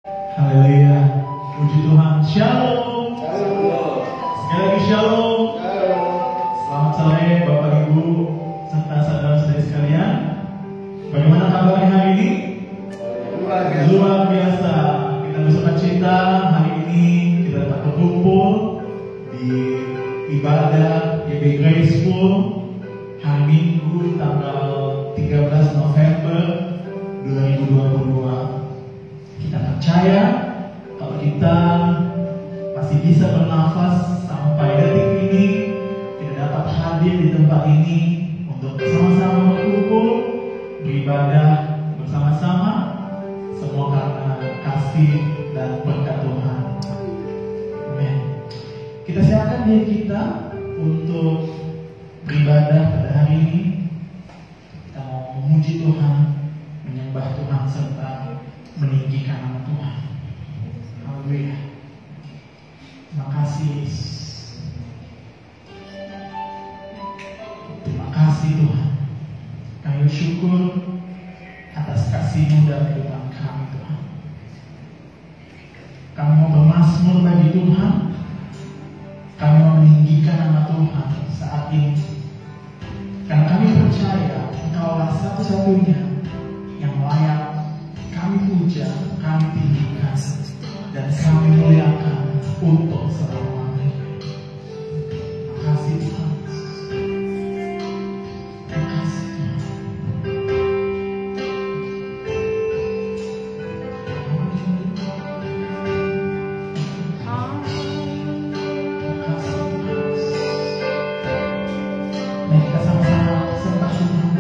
Haleluya, puji Tuhan. Shalom. Shalom. Sekali lagi shalom. Shalom. Selamat sore Bapak Ibu serta saudara-saudari sekalian. Bagaimana kabarnya hari ini? Luar biasa. Kita bersuka cita hari ini kita dapat berkumpul di ibadah YB Graceful hari Minggu tanggal 13 November 2022. Kita percaya kalau kita masih bisa bernafas sampai detik ini, kita dapat hadir di tempat ini untuk bersama-sama berkumpul, beribadah bersama-sama, semua karena kasih dan berkat Tuhan. Amin. Kita siapkan diri kita untuk beribadah pada hari ini. Kita mau memuji Tuhan, menyembah Tuhan serta meninggikan nama Tuhan. Haleluya. Terima kasih Yesus. Terima kasih Tuhan. Kami bersyukur atas kasih-Mu dalam kehidupan kami Tuhan. Kami mau bermazmur bagi Tuhan. Kami mau meninggikan nama Tuhan saat ini. Karena kami percaya Engkaulah satu-satunya yang layak kami puja, kami tinggikan, dan kami muliakan untuk selama-lamanya. Terima kasih Tuhan. Terima kasih Tuhan. Terima kasih Tuhan. Mari kita sama-sama sembah Tuhan.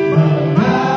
Mama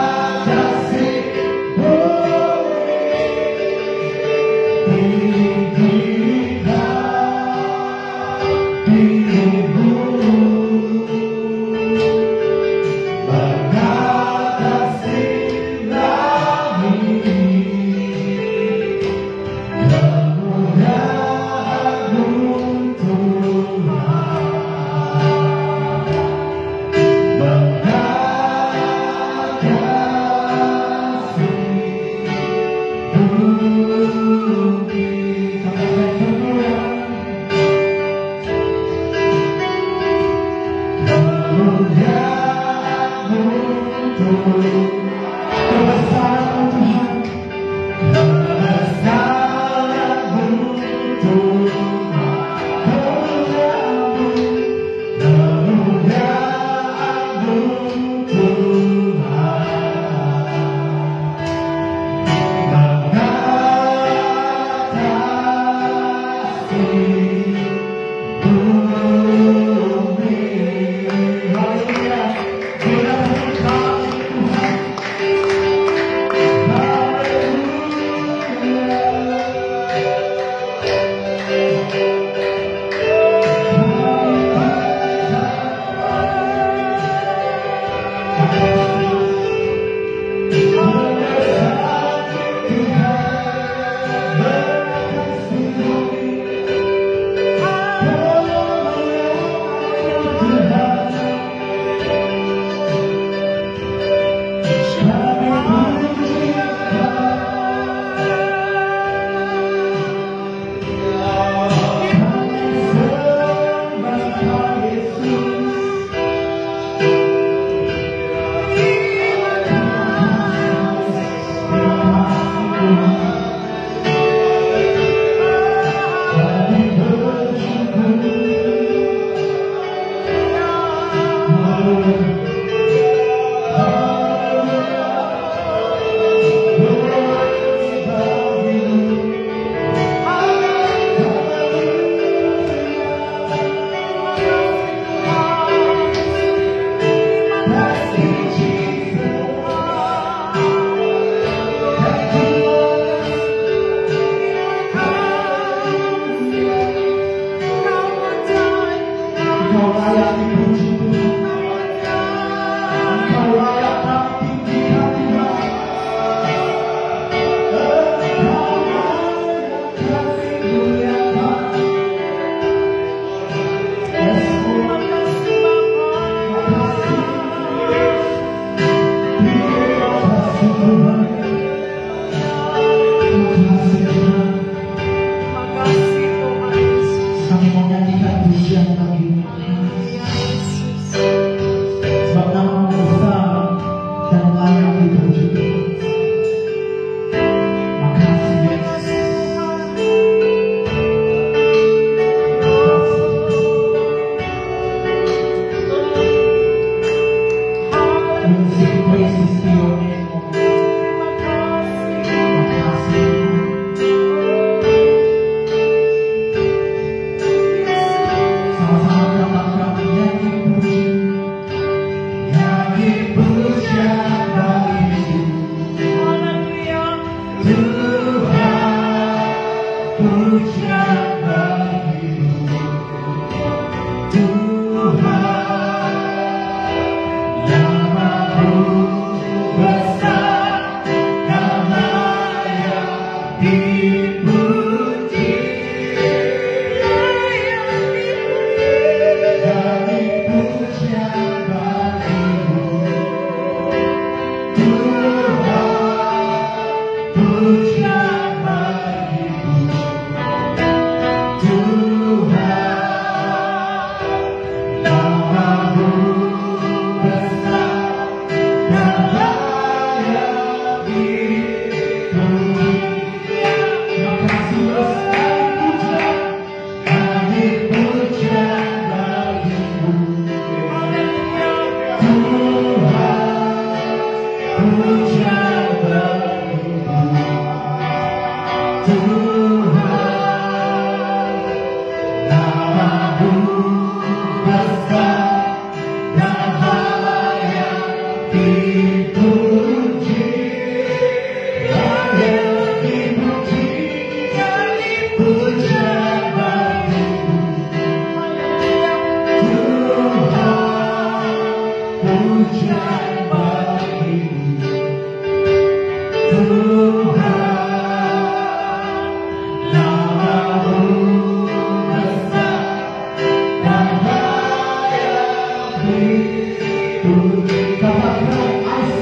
Bapak,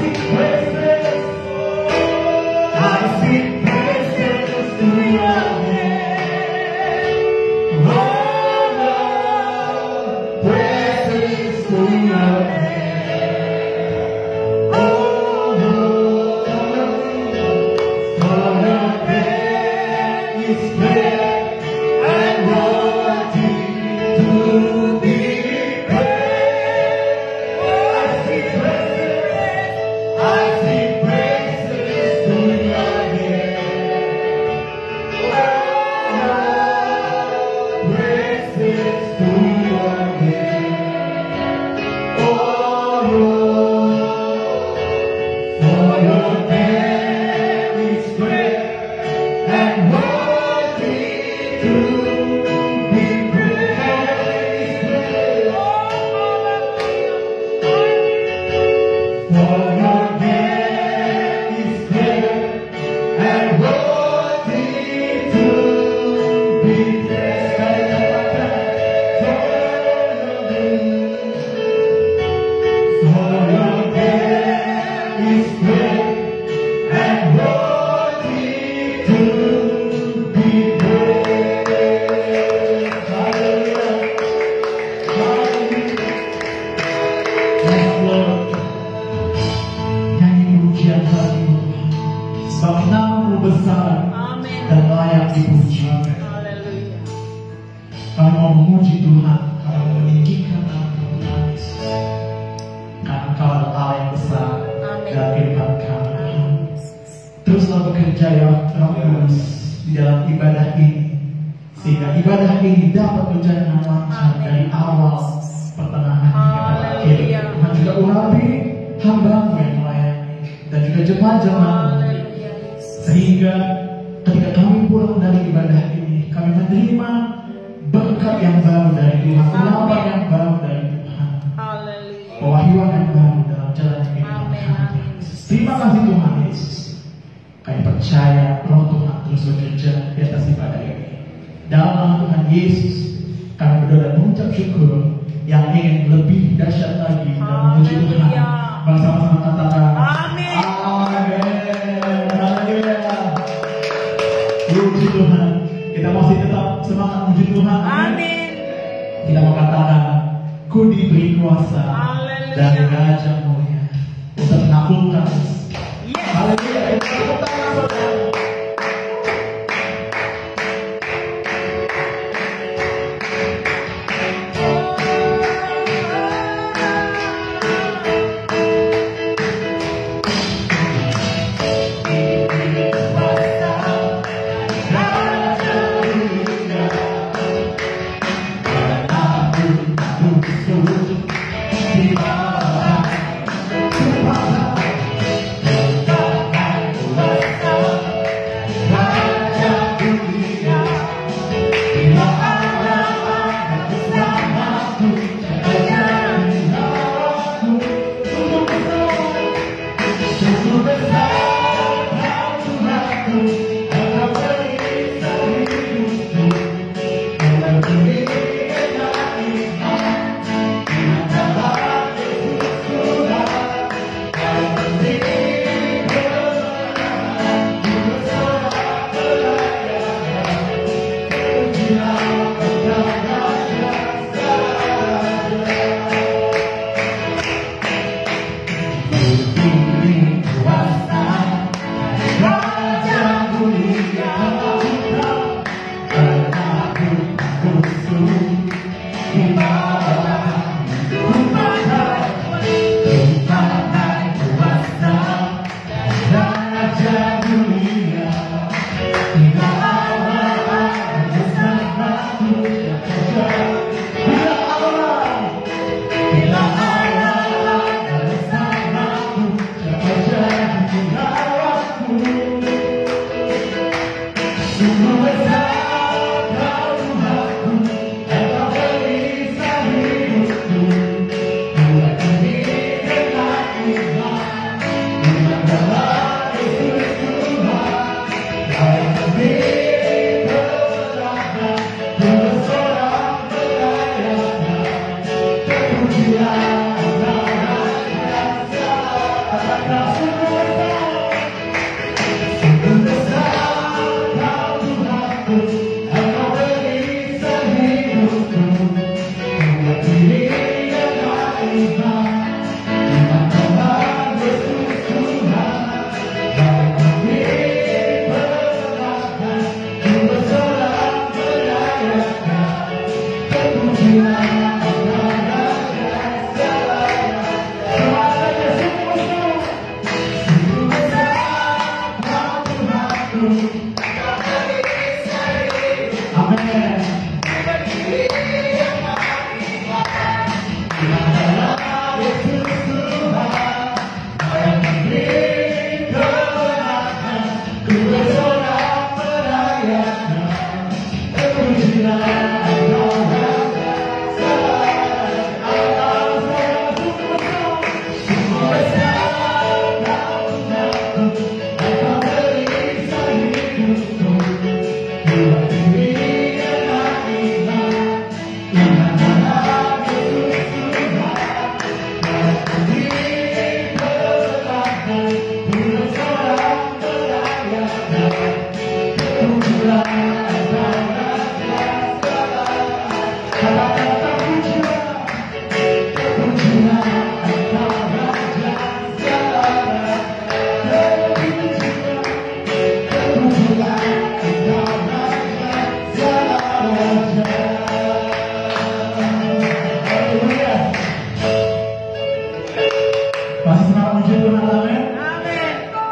Puji Tuhan, amin.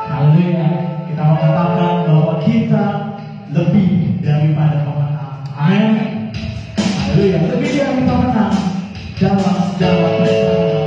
Haleluya. Kita mengatakan bahwa kita lebih daripada pemenang. Amin. Haleluya. Lebih dari pemenang dalam segala perkara.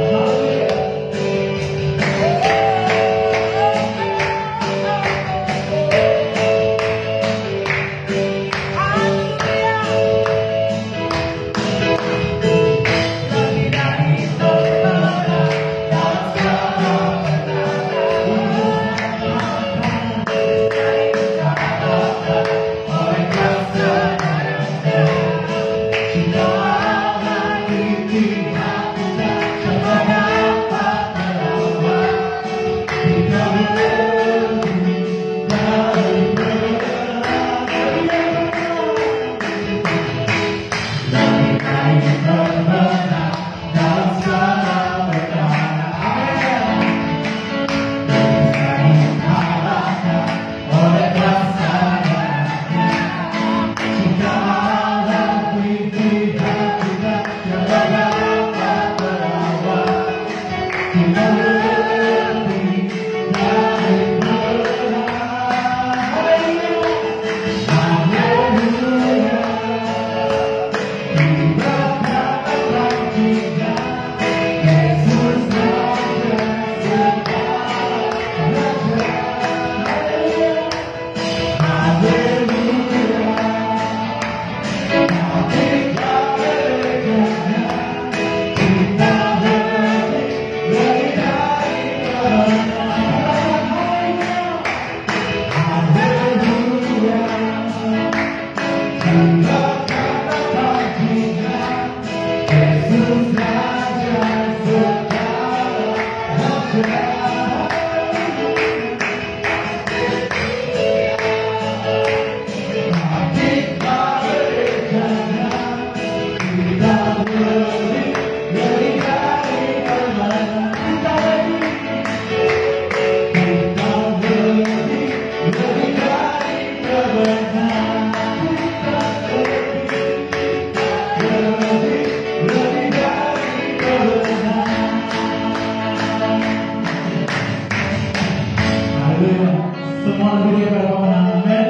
Semua lebih daripada pemenang, amin.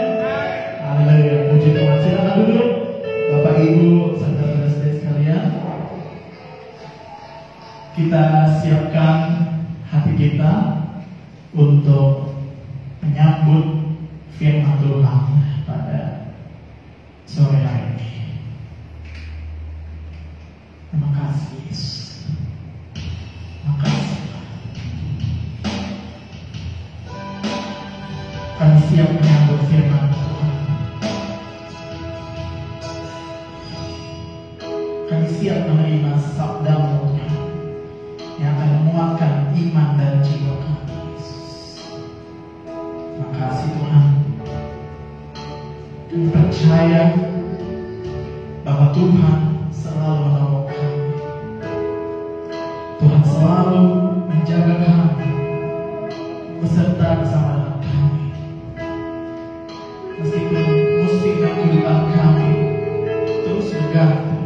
Haleluya, puji Tuhan. Silakan duduk, Bapak Ibu serta saudara sekalian. Kita siapkan hati kita untuk menyambut firman Tuhan pada sore hari ini. Terima kasih Yesus. Terima kasih. Kami siap menyambut firman Tuhan. Kami siap menerima sabda-Mu Tuhan, yang akan menguatkan iman dan jiwa kami, Yesus. Terima kasih Tuhan. Dan percaya bahwa Tuhan selalu menolong kami. Tuhan selalu menjaga kami, beserta bersama dengan kami. Meskipun musibah kehidupan kami terus berganti,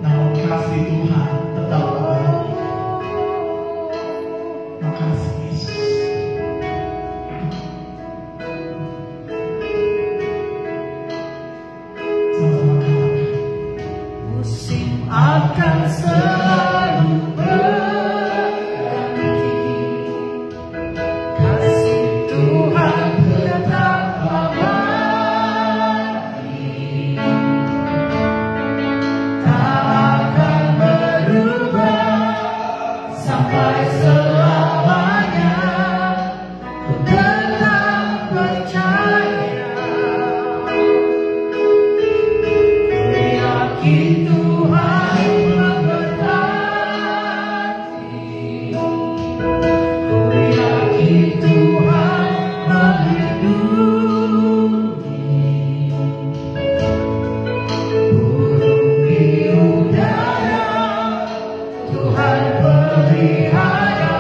namun kasih Tuhan tetap abadi. Makasih Yesus. Sama-sama katakan, musim akan selalu berganti. Kasih Tuhan tetap abadi, tak akan berubah sampai selamanya. Ku tetap percaya, ku yakin Tuhan memberkati, ku yakin Tuhan melindungi. Burung di udara Tuhan pelihara,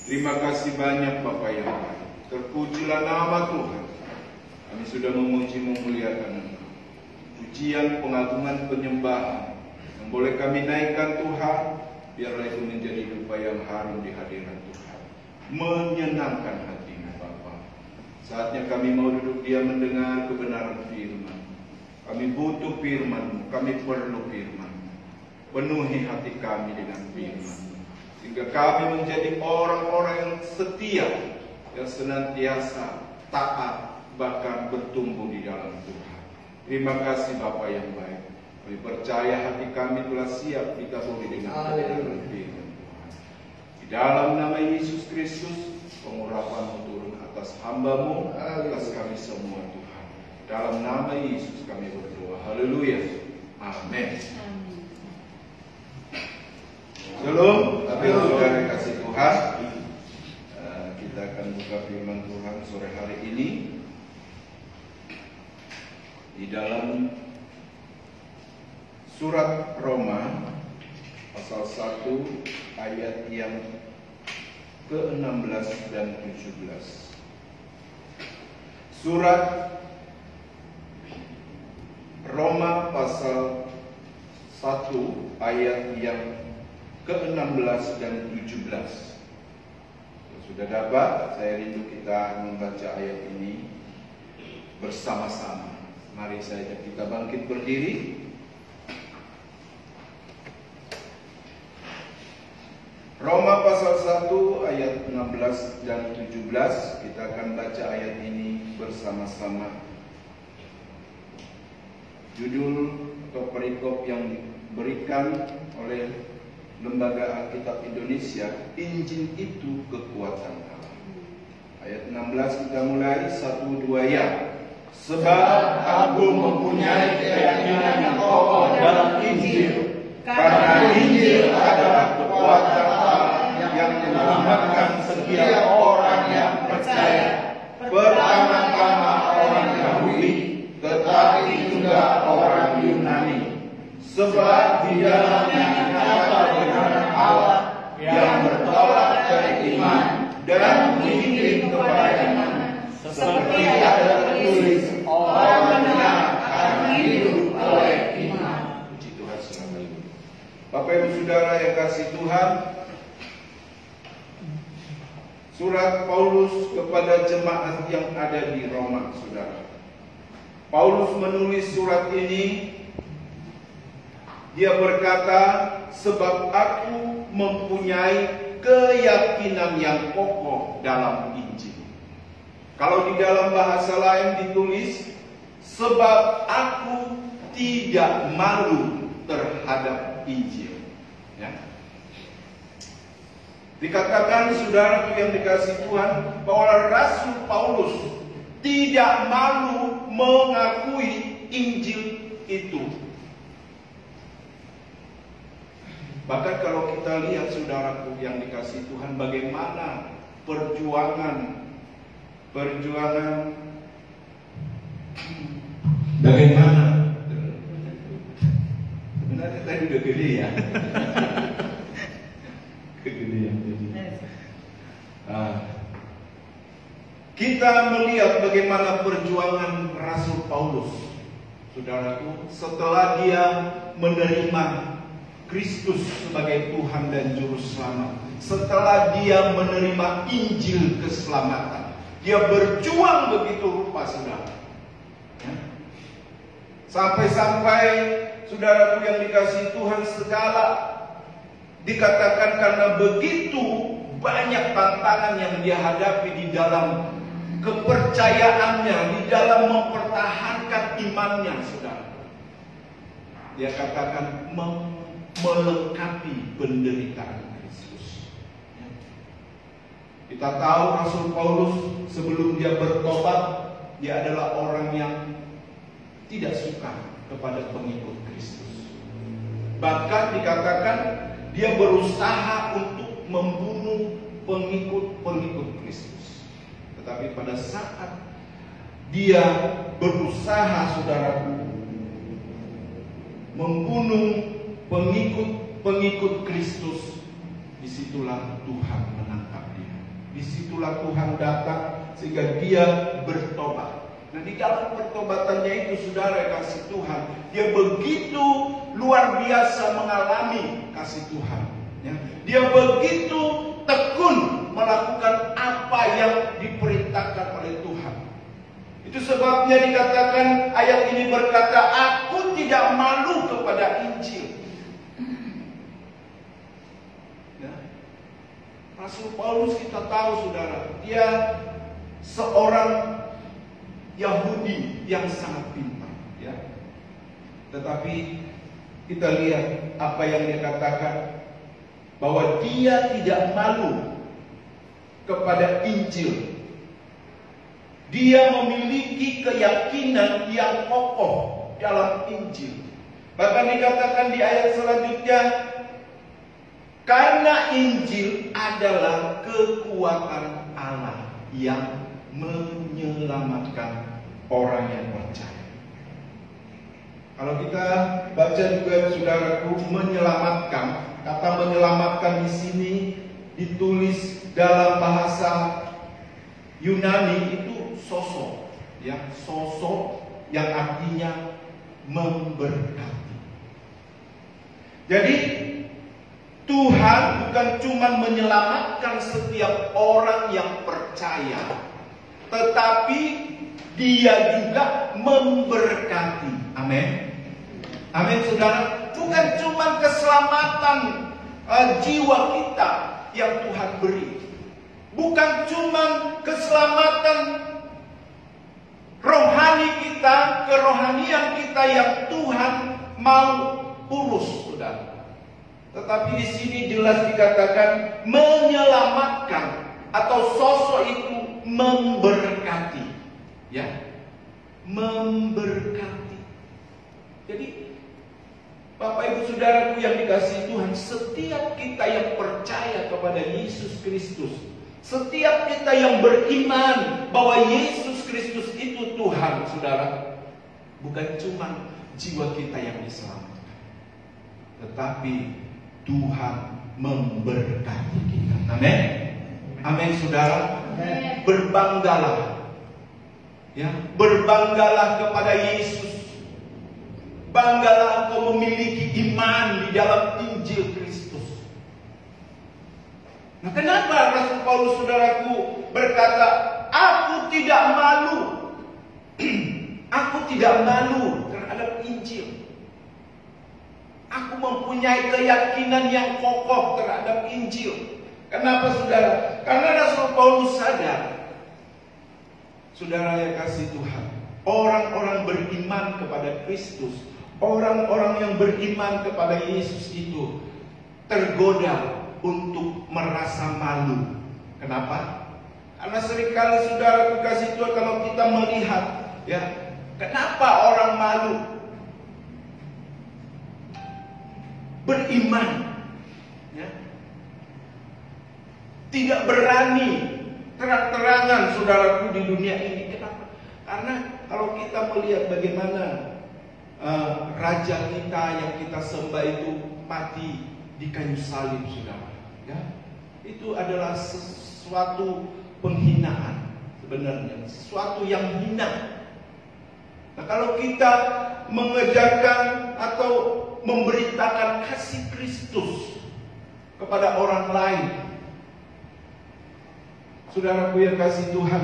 Terima kasih banyak Bapa yang baik. Terpujilah nama Tuhan. Kami sudah memuji memuliakan Engkau. Pujian, pengagungan, penyembahan yang boleh kami naikkan Tuhan, biarlah itu menjadi dupa yang harum di hadirat Tuhan, menyenangkan hatimu Bapa. Saatnya kami mau duduk diam mendengar kebenaran firman. Kami butuh firman, kami perlu firman. Penuhi hati kami dengan firman, sehingga kami menjadi orang-orang yang setia, yang senantiasa taat, bahkan bertumbuh di dalam Tuhan. Terima kasih Bapa yang baik. Kami percaya hati kami telah siap ditaburi dengan kebenaran firman Tuhan. Di dalam nama Yesus Kristus, pengurapan turun atas hamba-Mu, atas kami semua Tuhan. Dalam nama Yesus kami berdoa. Haleluya. Amin. Shalom, saudara kasih Tuhan. Kita akan buka firman Tuhan sore hari ini di dalam surat Roma pasal 1 ayat yang ke-16 dan 17. Surat Roma pasal 1 ayat yang ke-16 dan 17. Sudah dapat, saya rindu kita membaca ayat ini bersama-sama. Mari saja kita bangkit berdiri. Roma pasal 1 ayat 16 16 dan 17. Kita akan baca ayat ini bersama-sama. Judul atau perikop yang diberikan oleh Lembaga Alkitab Indonesia, Injil itu kekuatan Allah. Ayat 16 kita mulai, 1-2 ya. Sebab aku mempunyai keyakinan yang kokoh dalam Injil, karena Injil adalah kekuatan Allah yang menyelamatkan setiap orang yang percaya, pertama-tama orang Yahudi, tetapi juga orang Yunani. Sebab di dalamnya nyata kebenaran Allah yang bertolak dari iman dan mengirim kepada iman. Seperti ada tertulis, orang benar akan hidup oleh iman. Puji Tuhan, selamat. Bapak Ibu Saudara yang kasih Tuhan, surat Paulus kepada jemaat yang ada di Roma, Saudara. Paulus menulis surat ini, dia berkata, sebab aku mempunyai keyakinan yang kokoh dalam Injil. Kalau di dalam bahasa lain ditulis, sebab aku tidak malu terhadap Injil. Ya. Dikatakan saudara yang dikasih Tuhan, bahwa Rasul Paulus tidak malu mengakui Injil itu. Bahkan kalau kita lihat saudaraku yang dikasih Tuhan, bagaimana perjuangan bagaimana sebenarnya tadi udah gede ya. Kegedean jadi. Kita melihat bagaimana perjuangan Rasul Paulus, saudaraku, setelah dia menerima Kristus sebagai Tuhan dan Juru Selamat, setelah dia menerima Injil keselamatan, dia berjuang begitu rupa, saudara. Ya. Sampai-sampai saudaraku yang dikasih Tuhan, segala dikatakan karena begitu banyak tantangan yang dia hadapi di dalam kepercayaannya, di dalam mempertahankan imannya, saudara. Dia katakan melengkapi penderitaan Kristus. Ya. Kita tahu Rasul Paulus sebelum dia bertobat, dia adalah orang yang tidak suka kepada pengikut Kristus. Bahkan dikatakan dia berusaha untuk membunuh pengikut Kristus. Tetapi pada saat dia berusaha, saudaraku, membunuh pengikut Kristus, disitulah Tuhan menangkap dia. Disitulah Tuhan datang sehingga dia bertobat. Nah, di dalam pertobatannya itu, saudara kasih Tuhan, dia begitu luar biasa mengalami kasih Tuhan. Ya. Dia begitu tekun melakukan apa yang diperintahkan oleh Tuhan. Itu sebabnya dikatakan ayat ini berkata, aku tidak malu kepada Injil. Ya. Rasul Paulus kita tahu, saudara, dia seorang Yahudi yang sangat pintar, ya. Tetapi kita lihat apa yang dia katakan, bahwa dia tidak malu kepada Injil. Dia memiliki keyakinan yang kokoh dalam Injil. Bahkan dikatakan di ayat selanjutnya, karena Injil adalah kekuatan Allah yang menyelamatkan orang yang percaya. Kalau kita baca juga, saudaraku, menyelamatkan, kata menyelamatkan di sini ditulis dalam bahasa Yunani itu sosok, ya, sosok yang artinya memberkati. Jadi Tuhan bukan cuma menyelamatkan setiap orang yang percaya, tetapi Dia juga memberkati. Amin. Amin, saudara. Bukan cuma keselamatan jiwa kita yang Tuhan beri, bukan cuma keselamatan rohani kita, kerohanian kita yang Tuhan mau urus, saudara. Tetapi di sini jelas dikatakan menyelamatkan, atau sosok itu memberkati, ya, memberkati. Jadi Bapak Ibu Saudaraku yang dikasihi Tuhan, setiap kita yang percaya kepada Yesus Kristus, setiap kita yang beriman bahwa Yesus Kristus itu Tuhan, saudara, bukan cuma jiwa kita yang diselamatkan, tetapi Tuhan memberkati kita. Amin. Amin, saudara. Amin. Berbanggalah, ya, berbanggalah kepada Yesus. Banggalah engkau memiliki iman di dalam Injil Kristus. Nah, kenapa Rasul Paulus, saudaraku, berkata, aku tidak malu. Aku tidak malu terhadap Injil. Aku mempunyai keyakinan yang kokoh terhadap Injil. Kenapa, saudara? Karena Rasul Paulus sadar, saudara yang kasih Tuhan, orang-orang beriman kepada Kristus, orang-orang yang beriman kepada Yesus itu tergoda untuk merasa malu. Kenapa? Karena seringkali, saudara kasih Tuhan, kalau kita melihat, ya, kenapa orang malu? Beriman, ya, tidak berani terang-terangan, saudaraku, di dunia ini. Kenapa? Karena kalau kita melihat bagaimana raja kita yang kita sembah itu mati di kayu salib, saudara, ya, itu adalah sesuatu penghinaan sebenarnya, sesuatu yang hina. Nah, kalau kita mengejarkan atau memberitakan kasih Kristus kepada orang lain, saudaraku yang kasih Tuhan,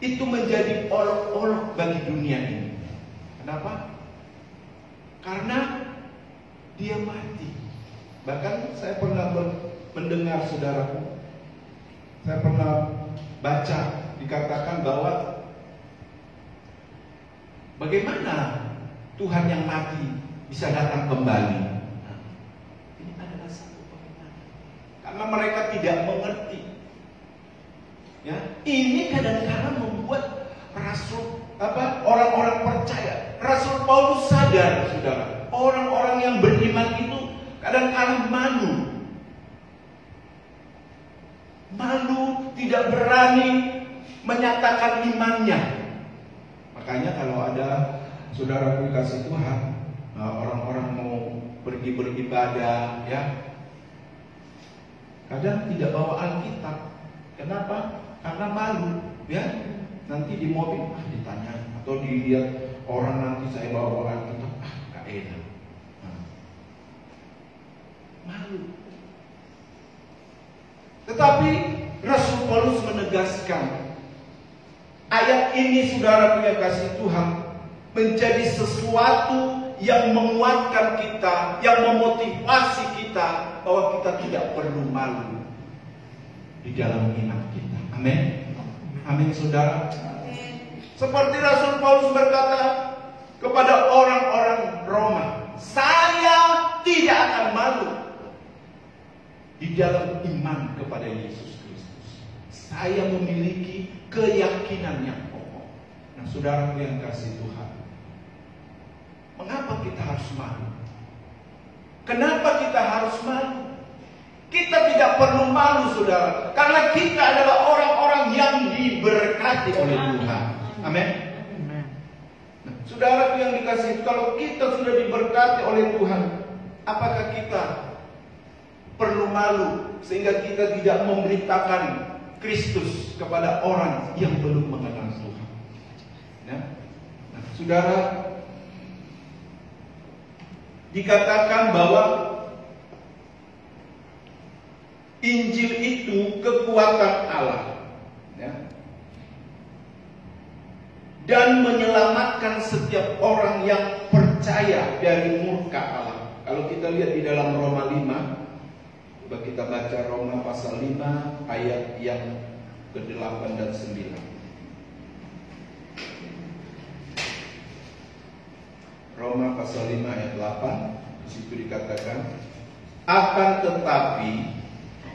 itu menjadi olok-olok bagi dunia ini. Kenapa? Karena dia mati. Bahkan saya pernah mendengar, saudaraku, saya pernah baca, dikatakan bahwa bagaimana Tuhan yang mati bisa datang kembali. Nah, ini adalah satu penghinaan. Karena mereka tidak mengerti. Ya, ini kadang-kadang membuat orang-orang percaya. Rasul Paulus sadar, saudara, orang-orang yang beriman itu kadang-kadang malu, tidak berani menyatakan imannya. Makanya kalau ada, saudara kasih Tuhan, orang-orang mau pergi beribadah, ya, kadang tidak bawa Alkitab. Kenapa? Karena malu, ya. Nanti di mobil ditanya, atau dilihat orang, nanti saya bawa Alkitab, gak enak. Malu. Tetapi Rasul Paulus menegaskan, ayat ini, saudara yang kasih Tuhan, menjadi sesuatu yang menguatkan kita, yang memotivasi kita, bahwa kita tidak perlu malu di dalam iman kita. Amin. Amin, saudara. Seperti Rasul Paulus berkata kepada orang-orang Roma, saya tidak akan malu di dalam iman kepada Yesus Kristus. Saya memiliki keyakinan yang kokoh. Nah, saudara yang kasih Tuhan, mengapa kita harus malu? Kenapa kita harus malu? Kita tidak perlu malu, saudara, karena kita adalah orang-orang yang diberkati oleh Tuhan. Amin. Nah, saudara yang dikasihi, kalau kita sudah diberkati oleh Tuhan, apakah kita perlu malu sehingga kita tidak memberitakan Kristus kepada orang yang belum mengenal Tuhan? Nah, saudara, dikatakan bahwa Injil itu kekuatan Allah, ya, dan menyelamatkan setiap orang yang percaya dari murka Allah. Kalau kita lihat di dalam Roma 5, Coba kita baca Roma pasal 5 ayat yang ke-8 dan 9. Roma pasal 5 ayat 8, di situ dikatakan, akan tetapi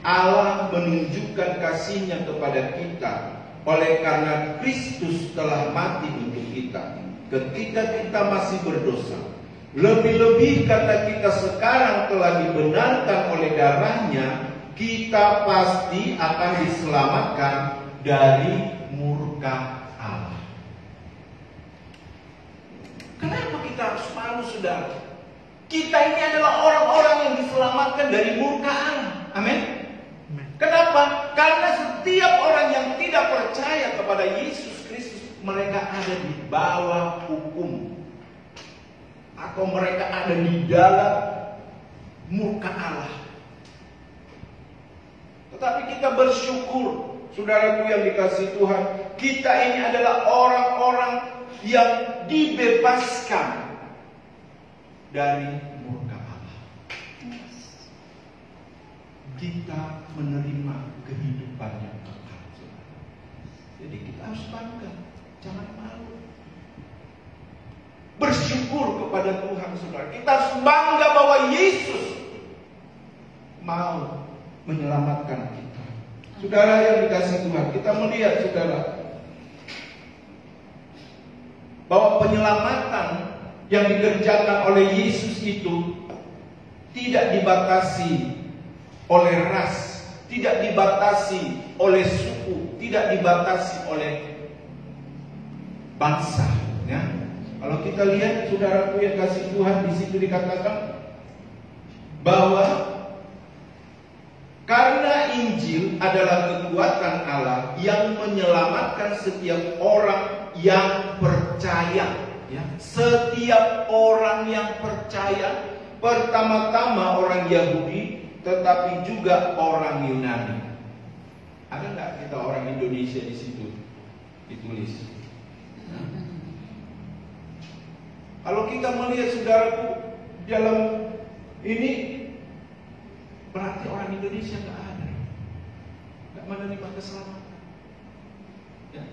Allah menunjukkan kasih-Nya kepada kita oleh karena Kristus telah mati untuk kita ketika kita masih berdosa. Lebih-lebih karena kita sekarang telah dibenarkan oleh darah-Nya, kita pasti akan diselamatkan dari murka Allah. Kenapa kita harus malu, saudara? Kita ini adalah orang-orang yang diselamatkan dari murka Allah. Amin. Kenapa? Karena setiap orang yang tidak percaya kepada Yesus Kristus, mereka ada di bawah hukum, atau mereka ada di dalam murka Allah. Tetapi kita bersyukur, saudaraku yang dikasihi Tuhan, kita ini adalah orang-orang yang dibebaskan dari murka Allah. Kita menerima kehidupan yang kekal. Jadi kita harus bangga, jangan malu. Bersyukur kepada Tuhan, saudara. Kita harus bangga bahwa Yesus mau menyelamatkan kita. Saudara yang dikasihi Tuhan, kita melihat, saudara, bahwa penyelamatan yang dikerjakan oleh Yesus itu tidak dibatasi oleh ras, tidak dibatasi oleh suku, tidak dibatasi oleh bangsa. Ya. Kalau kita lihat, saudaraku yang kasih Tuhan, di situ dikatakan bahwa karena Injil adalah kekuatan Allah yang menyelamatkan setiap orang yang percaya. Ya. Setiap orang yang percaya, pertama-tama orang Yahudi, tetapi juga orang Yunani. Ada nggak kita orang Indonesia di situ ditulis? Kalau kita melihat, saudaraku, dalam ini berarti orang Indonesia nggak ada, nggak menerima keselamatan. Ya.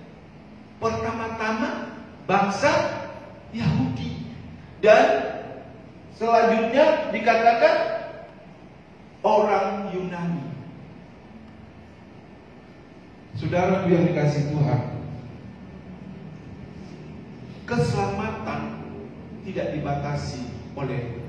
Pertama-tama bangsa Yahudi, dan selanjutnya dikatakan orang Yunani. Saudaraku yang dikasihi Tuhan, keselamatan tidak dibatasi oleh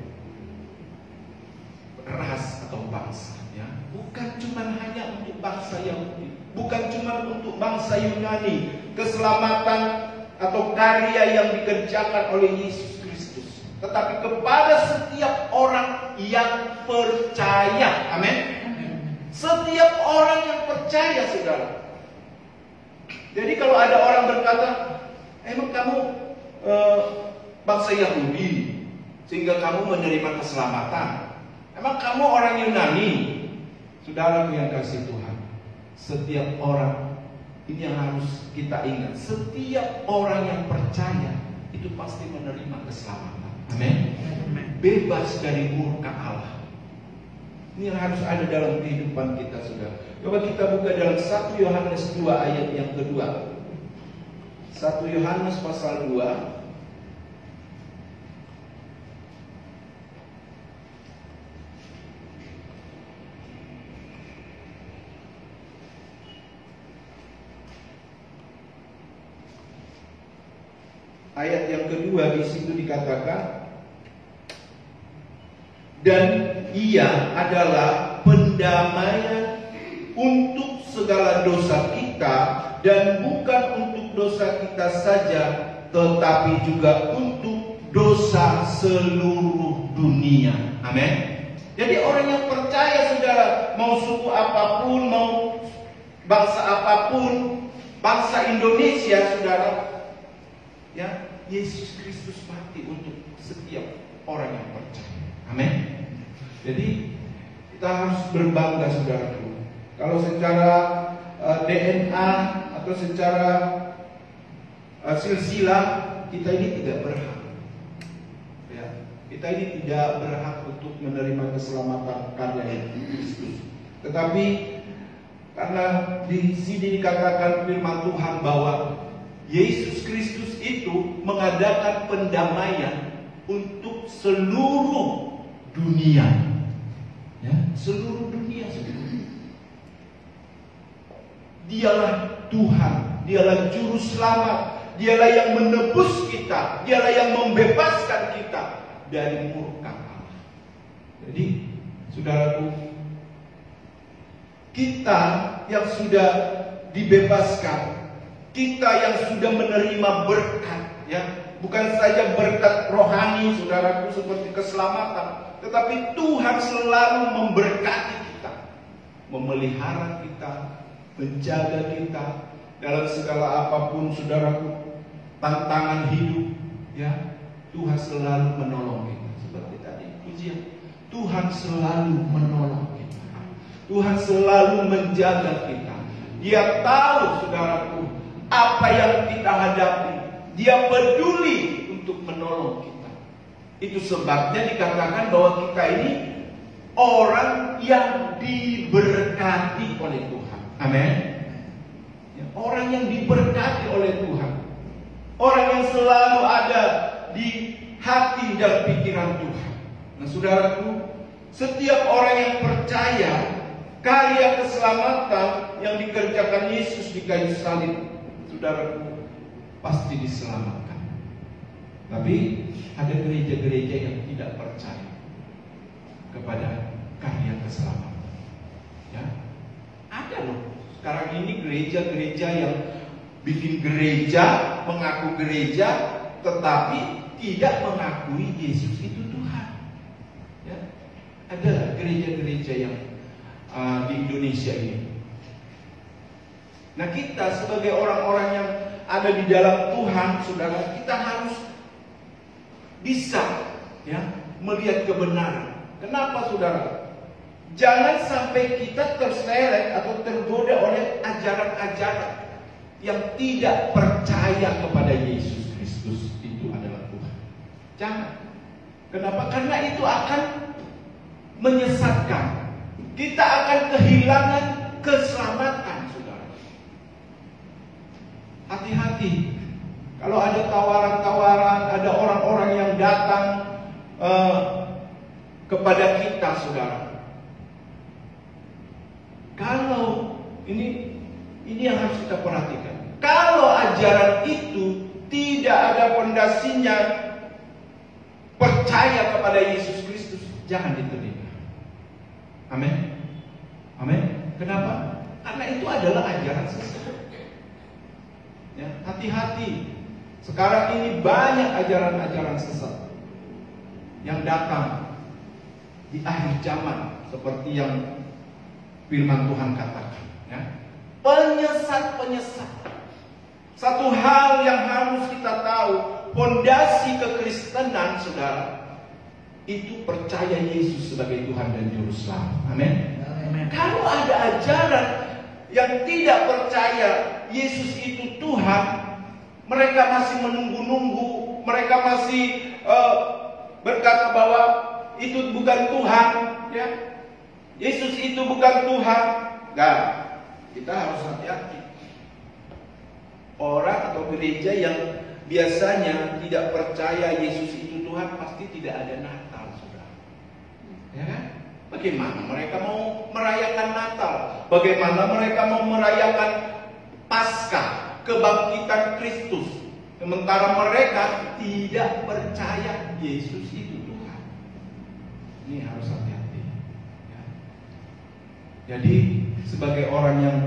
ras atau bangsa, ya. Bukan cuma hanya untuk bangsa Yahudi, bukan cuma untuk bangsa Yunani. Keselamatan atau karya yang dikerjakan oleh Yesus Kristus, tetapi kepada setiap orang yang percaya. Amin. Setiap orang yang percaya, saudara. Jadi kalau ada orang berkata, emang kamu bangsa Yahudi sehingga kamu menerima keselamatan, emang kamu orang Yunani? Saudara yang kasih Tuhan, setiap orang, ini yang harus kita ingat, setiap orang yang percaya itu pasti menerima keselamatan. Amin. Bebas dari murka Allah. Ini yang harus ada dalam kehidupan kita, saudara. Coba kita buka dalam 1 Yohanes 2 ayat yang kedua. 1 Yohanes pasal 2 ayat yang kedua, di situ dikatakan, dan Ia adalah pendamaian untuk segala dosa kita, dan bukan untuk dosa kita saja, tetapi juga untuk dosa seluruh dunia. Amin. Jadi orang yang percaya, saudara, mau suku apapun, mau bangsa apapun, bangsa Indonesia, saudara, ya, Yesus Kristus mati untuk setiap orang yang percaya. Amin. Jadi kita harus berbangga, saudaraku. Kalau secara DNA atau secara silsilah, kita ini tidak berhak. Ya, Kita ini tidak berhak untuk menerima keselamatan karya Kristus. Tetapi karena di sini dikatakan firman Tuhan bahwa Yesus Kristus itu mengadakan pendamaian untuk seluruh dunia. Ya, seluruh dunia. Dialah Tuhan, dialah juru selamat, dialah yang menebus kita, dialah yang membebaskan kita dari murka Allah. Jadi, saudaraku, kita yang sudah dibebaskan, kita yang sudah menerima berkat, ya, bukan saja berkat rohani, saudaraku, seperti keselamatan, tetapi Tuhan selalu memberkati kita, memelihara kita, menjaga kita dalam segala apapun, saudaraku, tantangan hidup, ya, Tuhan selalu menolong kita. Seperti tadi pujian, Tuhan selalu menolong kita, Tuhan selalu menjaga kita. Dia tahu, saudaraku, apa yang kita hadapi. Dia peduli untuk menolong kita. Itu sebabnya dikatakan bahwa kita ini orang yang diberkati oleh Tuhan. Amin. Ya, orang yang diberkati oleh Tuhan. Orang yang selalu ada di hati dan pikiran Tuhan. Nah, saudaraku, setiap orang yang percaya karya keselamatan yang dikerjakan Yesus di kayu salib, saudaraku, pasti diselamatkan. Tapi ada gereja-gereja yang tidak percaya kepada karya keselamatan. Ya, ada loh. Sekarang ini gereja-gereja yang bikin gereja, mengaku gereja, tetapi tidak mengakui Yesus itu Tuhan. Ya, ada gereja-gereja yang di Indonesia ini. Nah, kita sebagai orang-orang yang ada di dalam Tuhan, saudara, kita harus bisa, ya, melihat kebenaran. Kenapa, saudara? Jangan sampai kita terseret atau tergoda oleh ajaran-ajaran yang tidak percaya kepada Yesus Kristus itu adalah Tuhan. Jangan. Kenapa? Karena itu akan menyesatkan. Kita akan kehilangan keselamatan, saudara. Hati-hati. Kalau ada tawaran-tawaran, ada orang-orang yang datang kepada kita, saudara. Kalau ini yang harus kita perhatikan. Kalau ajaran itu tidak ada fondasinya percaya kepada Yesus Kristus, jangan diterima. Amin. Amin. Kenapa? Karena itu adalah ajaran sesat. Ya, hati-hati. Sekarang ini banyak ajaran-ajaran sesat yang datang di akhir zaman, seperti yang firman Tuhan katakan. Ya. Penyesat-penyesat. Satu hal yang harus kita tahu, fondasi kekristenan, saudara, itu percaya Yesus sebagai Tuhan dan Juru Selamat. Amin. Kalau ada ajaran yang tidak percaya Yesus itu Tuhan, mereka masih menunggu-nunggu, mereka masih berkata bahwa itu bukan Tuhan, ya. Yesus itu bukan Tuhan. Nah, kita harus hati-hati. Orang atau gereja yang biasanya tidak percaya Yesus itu Tuhan, pasti tidak ada Natal, saudara. Ya kan? Bagaimana mereka mau merayakan Natal? Bagaimana mereka mau merayakan Paskah, kebangkitan Kristus? Sementara mereka tidak percaya Yesus itu Tuhan. Ini harus hati-hati. Ya. Jadi sebagai orang yang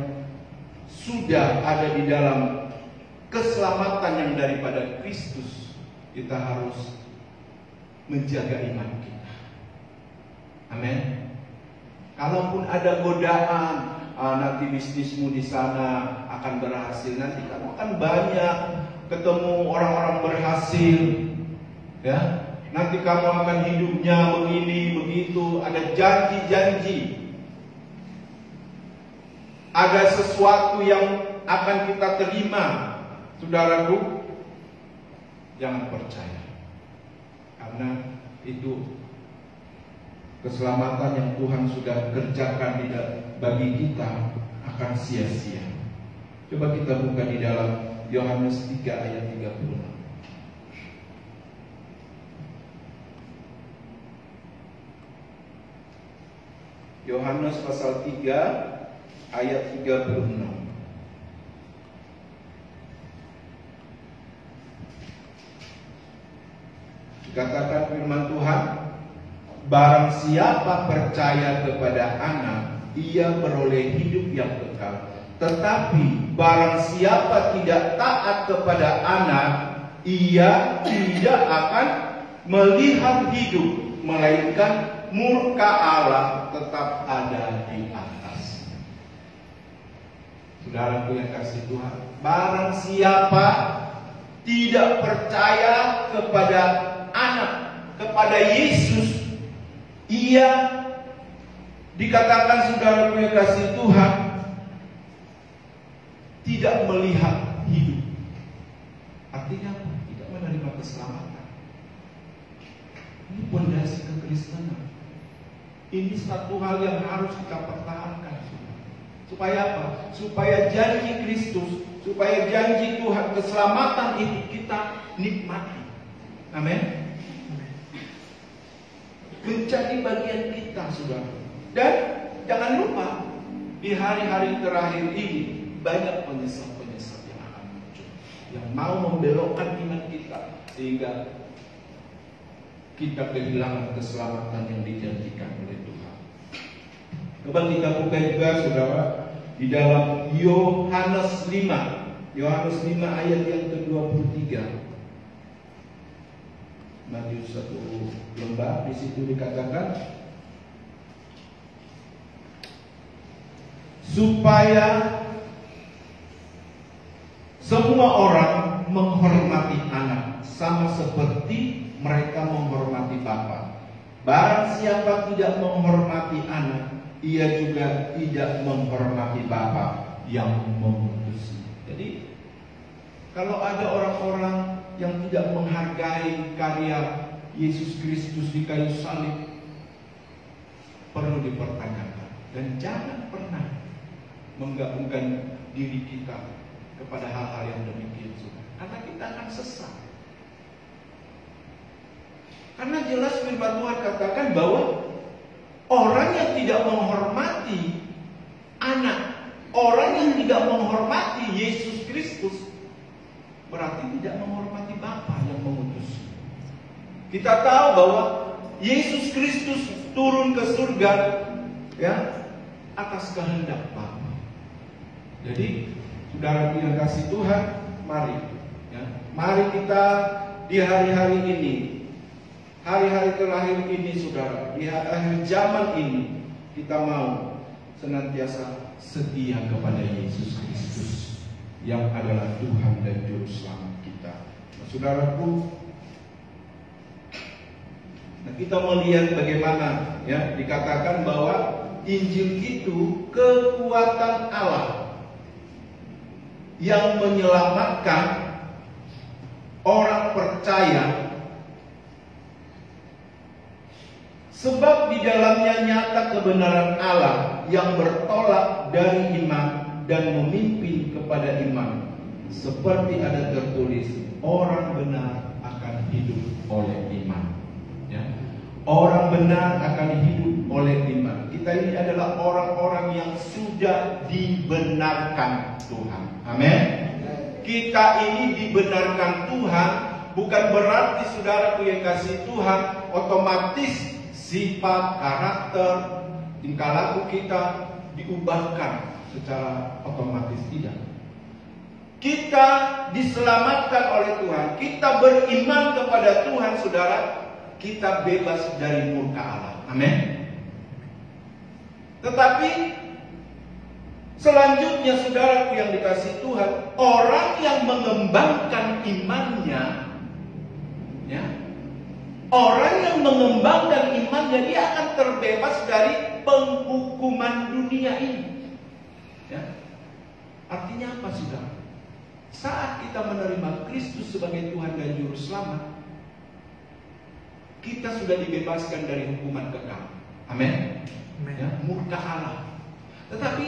sudah ada di dalam keselamatan yang daripada Kristus, kita harus menjaga iman kita. Amin. Kalaupun ada godaan, nanti bisnismu di sana akan berhasil, nanti kamu akan banyak ketemu orang-orang berhasil, ya. Nanti kamu akan hidupnya begini begitu, ada janji-janji, ada sesuatu yang akan kita terima, saudaraku. Jangan percaya, karena itu keselamatan yang Tuhan sudah kerjakan bagi kita akan sia-sia. Coba kita buka di dalam Yohanes 3 ayat 36. Yohanes pasal 3 ayat 36. Dikatakan firman Tuhan, barang siapa percaya kepada Anak, ia beroleh hidup yang kekal. Tetapi barang siapa tidak taat kepada Anak, ia tidak akan melihat hidup, melainkan murka Allah tetap ada di atas. Saudaraku yang kasih Tuhan, barang siapa tidak percaya kepada Anak, kepada Yesus, ia dikatakan, saudaraku yang kasih Tuhan, tidak melihat hidup. Artinya apa? Tidak menerima keselamatan. Ini pondasi kekristenan. Ini satu hal yang harus kita pertahankan. Supaya apa? Supaya janji Kristus, supaya janji Tuhan, keselamatan itu kita nikmati. Amin. Menjadi bagian kita, saudara. Dan jangan lupa, di hari-hari terakhir ini banyak penyesat-penyesat yang akan muncul, yang mau membelokkan iman kita sehingga kita kehilangan keselamatan yang dijanjikan oleh Tuhan. Coba kita buka juga, saudara, di dalam Yohanes 5. Yohanes 5 ayat yang ke-23. Maju satu lembar, di situ dikatakan supaya semua orang menghormati Anak sama seperti mereka menghormati Bapa. Barang siapa tidak menghormati Anak, ia juga tidak menghormati Bapa yang mengutusnya. Jadi kalau ada orang-orang yang tidak menghargai karya Yesus Kristus di kayu salib, perlu dipertanyakan. Dan jangan pernah menggabungkan diri kita kepada hal-hal yang demikian, karena kita akan sesat. Karena jelas firman Tuhan katakan bahwa orang yang tidak menghormati Anak, orang yang tidak menghormati Yesus Kristus, berarti tidak menghormati Bapa yang mengutus. Kita tahu bahwa Yesus Kristus turun ke surga, ya, atas kehendak Bapa. Jadi, saudara yang kasih Tuhan, mari kita di hari-hari ini, hari-hari terakhir ini, saudara, di akhir zaman ini, kita mau senantiasa setia kepada Yesus Kristus yang adalah Tuhan dan Juru Selamat kita. Nah, saudaraku, kita melihat bagaimana, ya, dikatakan bahwa Injil itu kekuatan Allah yang menyelamatkan orang percaya, sebab di dalamnya nyata kebenaran Allah yang bertolak dari iman dan memimpin kepada iman, seperti ada tertulis, orang benar akan hidup oleh iman. Ya. Orang benar akan hidup oleh iman. Kita ini adalah orang-orang yang sudah dibenarkan Tuhan. Amin. Kita ini dibenarkan Tuhan, bukan berarti, saudaraku yang kasih Tuhan, otomatis sifat, karakter, tingkah laku kita diubahkan secara otomatis. Tidak. Kita diselamatkan oleh Tuhan, kita beriman kepada Tuhan, saudara, kita bebas dari murka Allah. Amin. Tetapi selanjutnya, saudaraku yang dikasih Tuhan, orang yang mengembangkan imannya, ya, orang yang mengembangkan imannya, dia akan terbebas dari penghukuman dunia ini. Ya. Artinya apa, saudara? Saat kita menerima Kristus sebagai Tuhan dan Juru Selamat, kita sudah dibebaskan dari hukuman kekal. Amin. Ya, murka Allah. Tetapi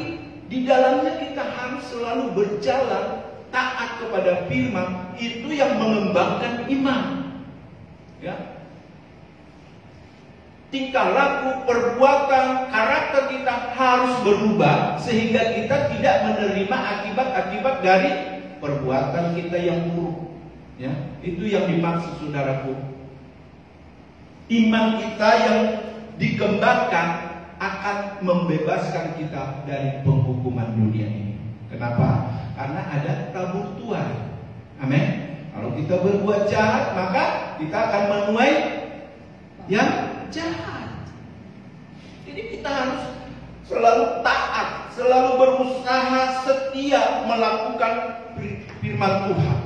di dalamnya kita harus selalu berjalan taat kepada firman, itu yang mengembangkan iman. Ya. Tingkah laku, perbuatan, karakter kita harus berubah sehingga kita tidak menerima akibat-akibat dari perbuatan kita yang buruk. Ya, itu yang dimaksud saudaraku. Iman kita yang dikembangkan akan membebaskan kita dari penghukuman dunia ini. Kenapa? Karena ada tabur tuai. Amin. Kalau kita berbuat jahat, maka kita akan menuai yang jahat. Jadi kita harus selalu taat, selalu berusaha setia melakukan firman Tuhan,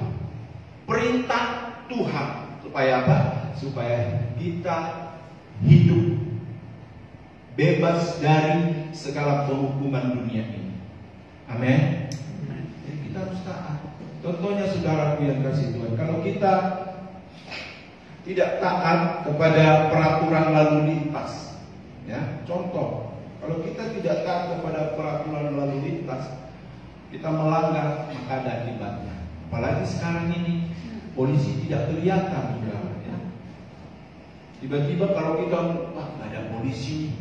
perintah Tuhan. Supaya apa? Supaya kita hidup bebas dari segala penghukuman dunia ini. Amin. Jadi kita harus taat. Contohnya saudaraku yang kasih Tuhan, kalau kita tidak taat kepada peraturan lalu lintas, ya, contoh, kalau kita tidak taat kepada peraturan lalu lintas, kita melanggar, maka ada akibatnya. Apalagi sekarang ini polisi tidak kelihatan, saudara. Ya. Tiba-tiba kalau kita, wah, nggak ada polisi,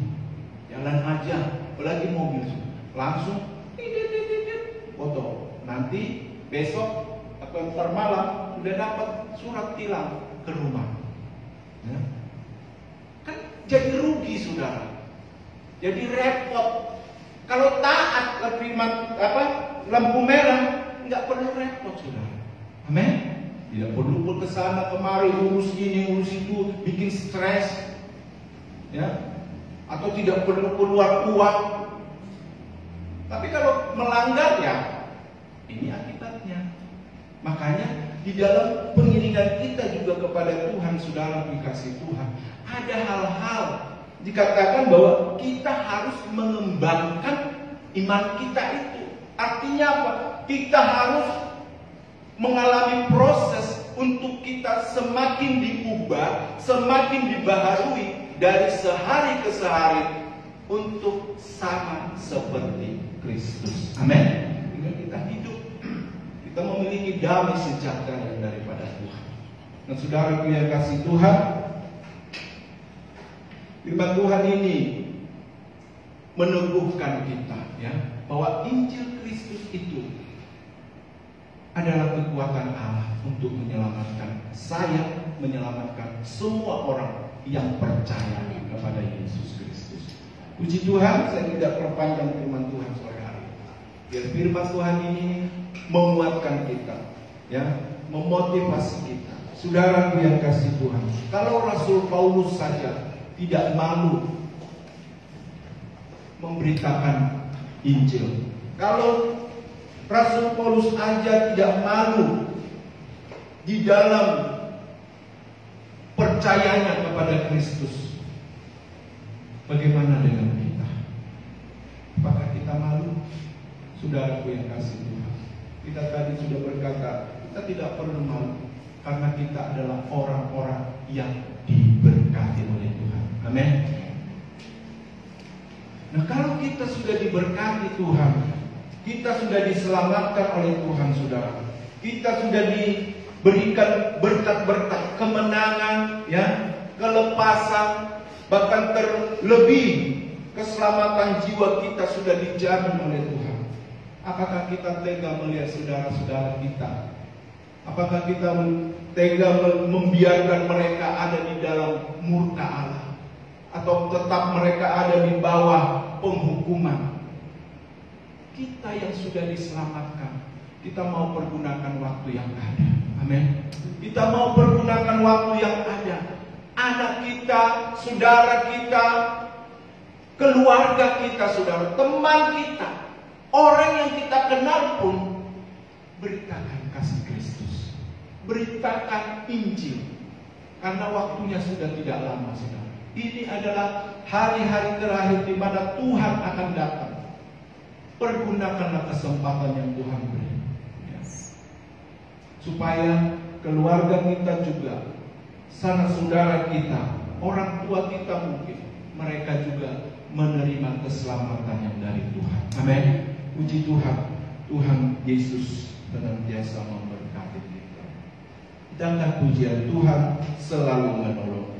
jalan aja, apalagi mobil, langsung foto. Nanti besok atau ntar malam sudah dapat surat tilang ke rumah. Ya. Kan jadi rugi, saudara. Jadi repot. Kalau taat ke firman lampu merah, nggak perlu repot, saudara. Amin. Tidak perlu ke sana kemari urus ini urus itu, bikin stres. Ya. Atau tidak perlu keluar uang. Tapi kalau melanggar, ya ini akibatnya. Makanya di dalam pengiringan kita juga kepada Tuhan, saudara dikasih Tuhan, ada hal-hal dikatakan bahwa kita harus mengembangkan iman kita itu. Artinya apa? Kita harus mengalami proses untuk kita semakin diubah, semakin dibaharui dari sehari ke sehari untuk sama seperti Kristus. Amin. Hingga kita hidup, kita memiliki damai sejahtera yang daripada Tuhan. Dan saudaraku yang kasih Tuhan, firman Tuhan ini meneguhkan kita, ya, bahwa Injil Kristus itu adalah kekuatan Allah untuk menyelamatkan saya, menyelamatkan semua orang yang percaya kepada Yesus Kristus. Puji Tuhan, saya tidak perpanjang firman Tuhan sore hari. Biar firman Tuhan ini menguatkan kita, ya, memotivasi kita. Saudaraku yang kasih Tuhan, kalau Rasul Paulus saja tidak malu memberitakan Injil, kalau Rasul Paulus aja tidak malu di dalam percayanya kepada Kristus, bagaimana dengan kita? Apakah kita malu? Saudaraku yang kasih Tuhan, kita tadi sudah berkata, kita tidak perlu malu karena kita adalah orang-orang yang diberkati oleh Tuhan. Amin. Nah, kalau kita sudah diberkati Tuhan, kita sudah diselamatkan oleh Tuhan, saudara, kita sudah diberikan berkat-berkat, kemenangan, ya, kelepasan, bahkan terlebih keselamatan jiwa kita sudah dijamin oleh Tuhan. Apakah kita tega melihat saudara-saudara kita? Apakah kita tega membiarkan mereka ada di dalam murka Allah, atau tetap mereka ada di bawah penghukuman? Kita yang sudah diselamatkan, kita mau pergunakan waktu yang ada. Amin. Kita mau pergunakan waktu yang ada. Anak kita, saudara kita, keluarga kita, saudara, teman kita, orang yang kita kenal pun, beritakan kasih Kristus, beritakan Injil, karena waktunya sudah tidak lama, saudara. Ini adalah hari-hari terakhir di mana Tuhan akan datang. Pergunakanlah kesempatan yang Tuhan beri, ya, supaya keluarga kita juga sanak saudara kita, orang tua kita mungkin, mereka juga menerima keselamatan yang dari Tuhan. Amin. Puji Tuhan. Tuhan Yesus senantiasa memberkati kita. Dan pujian Tuhan selalu menolong.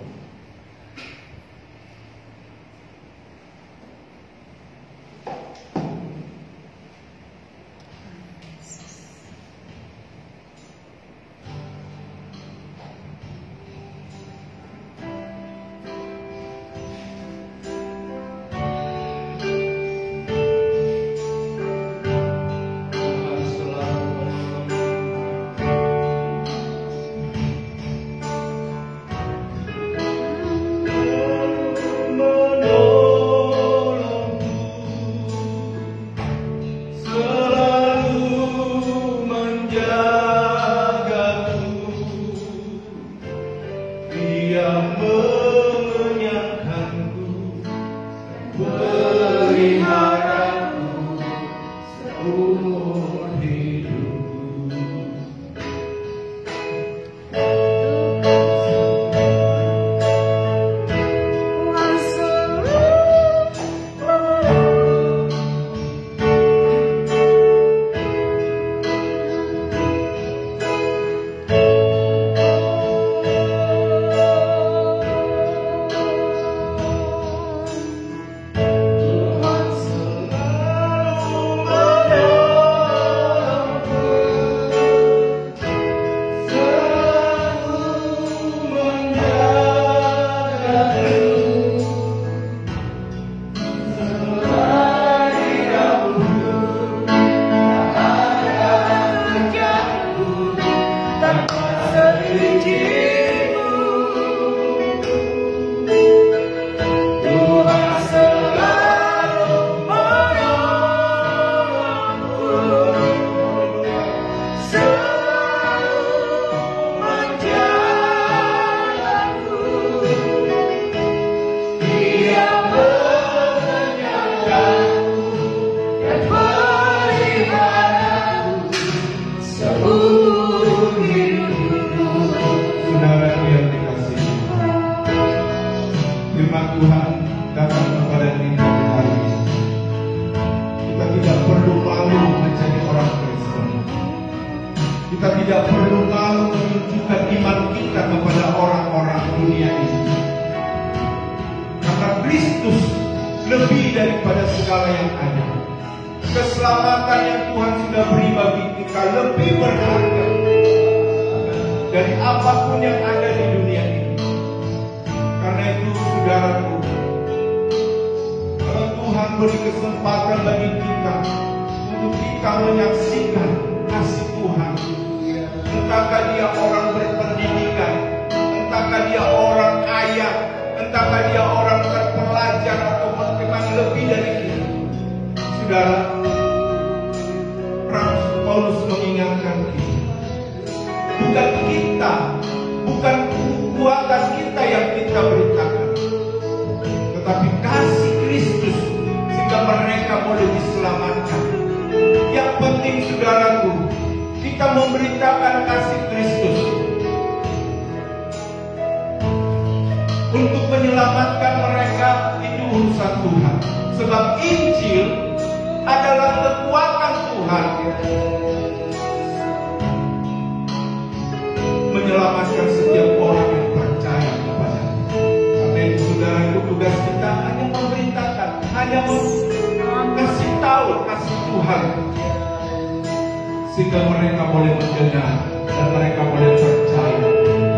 Sehingga mereka boleh mendengar dan mereka boleh percaya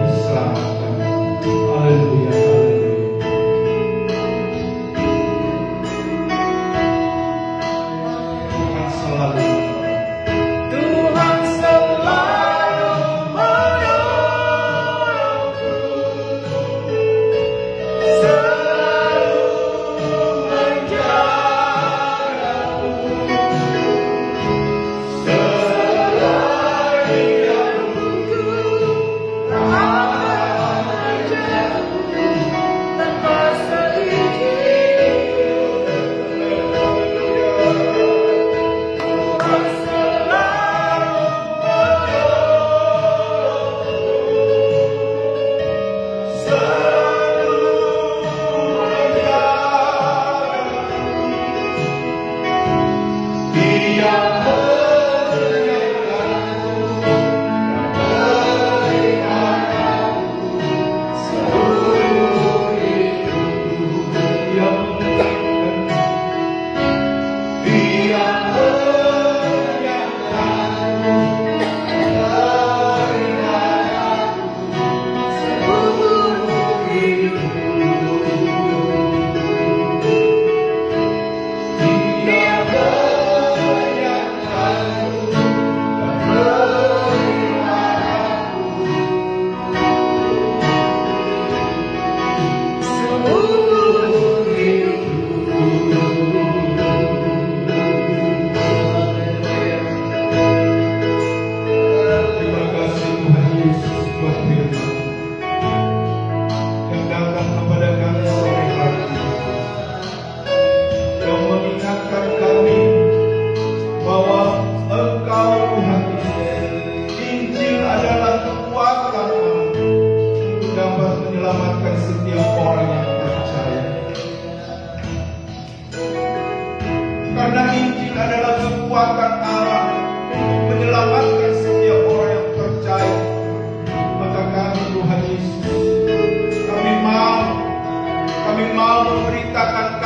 diselamatkan. Haleluya. Tuhan selalu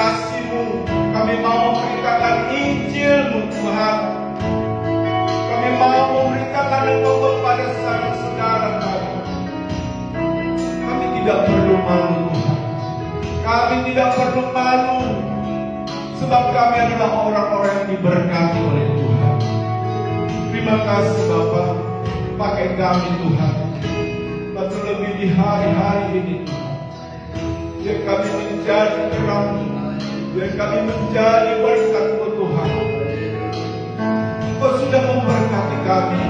kasih-Mu. Kami mau memberitakan Injil-Mu Tuhan. Kami mau memberitakan Engkau kepada saudara kami. Kami tidak perlu malu Tuhan. Kami tidak perlu malu, sebab kami adalah orang-orang yang diberkati oleh Tuhan. Terima kasih Bapa, pakai kami Tuhan. Terlebih di hari-hari ini Tuhan, biar kami menjadi terang, biar kami menjadi berkat-Mu Tuhan. Engkau sudah memberkati kami,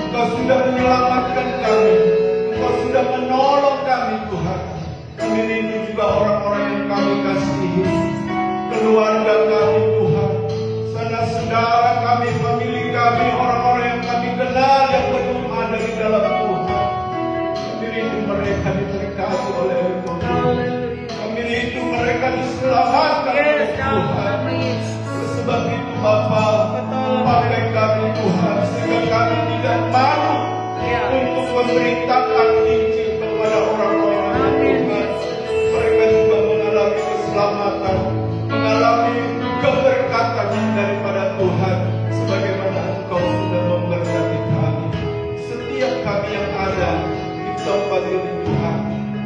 Engkau sudah menyelamatkan kami, Engkau sudah menolong kami Tuhan. Kami rindu juga orang-orang yang kami kasihi, keluarga kami Tuhan, saudara kami, famili kami, orang-orang yang kami kenal yang belum ada di dalam Tuhan. Kami rindu mereka diberkati oleh Tuhan. Kami rindu mereka diselamatkan oleh Tuhan. Sebab itu Bapa, pakai kami Tuhan, sehingga kami tidak malu untuk memberitakan Injil kepada orang-orang Tuhan. Mereka juga mengalami keselamatan, mengalami keberkatan daripada Tuhan, sebagaimana Engkau sudah memberkati kami. Setiap kami yang ada di tempat ini Tuhan,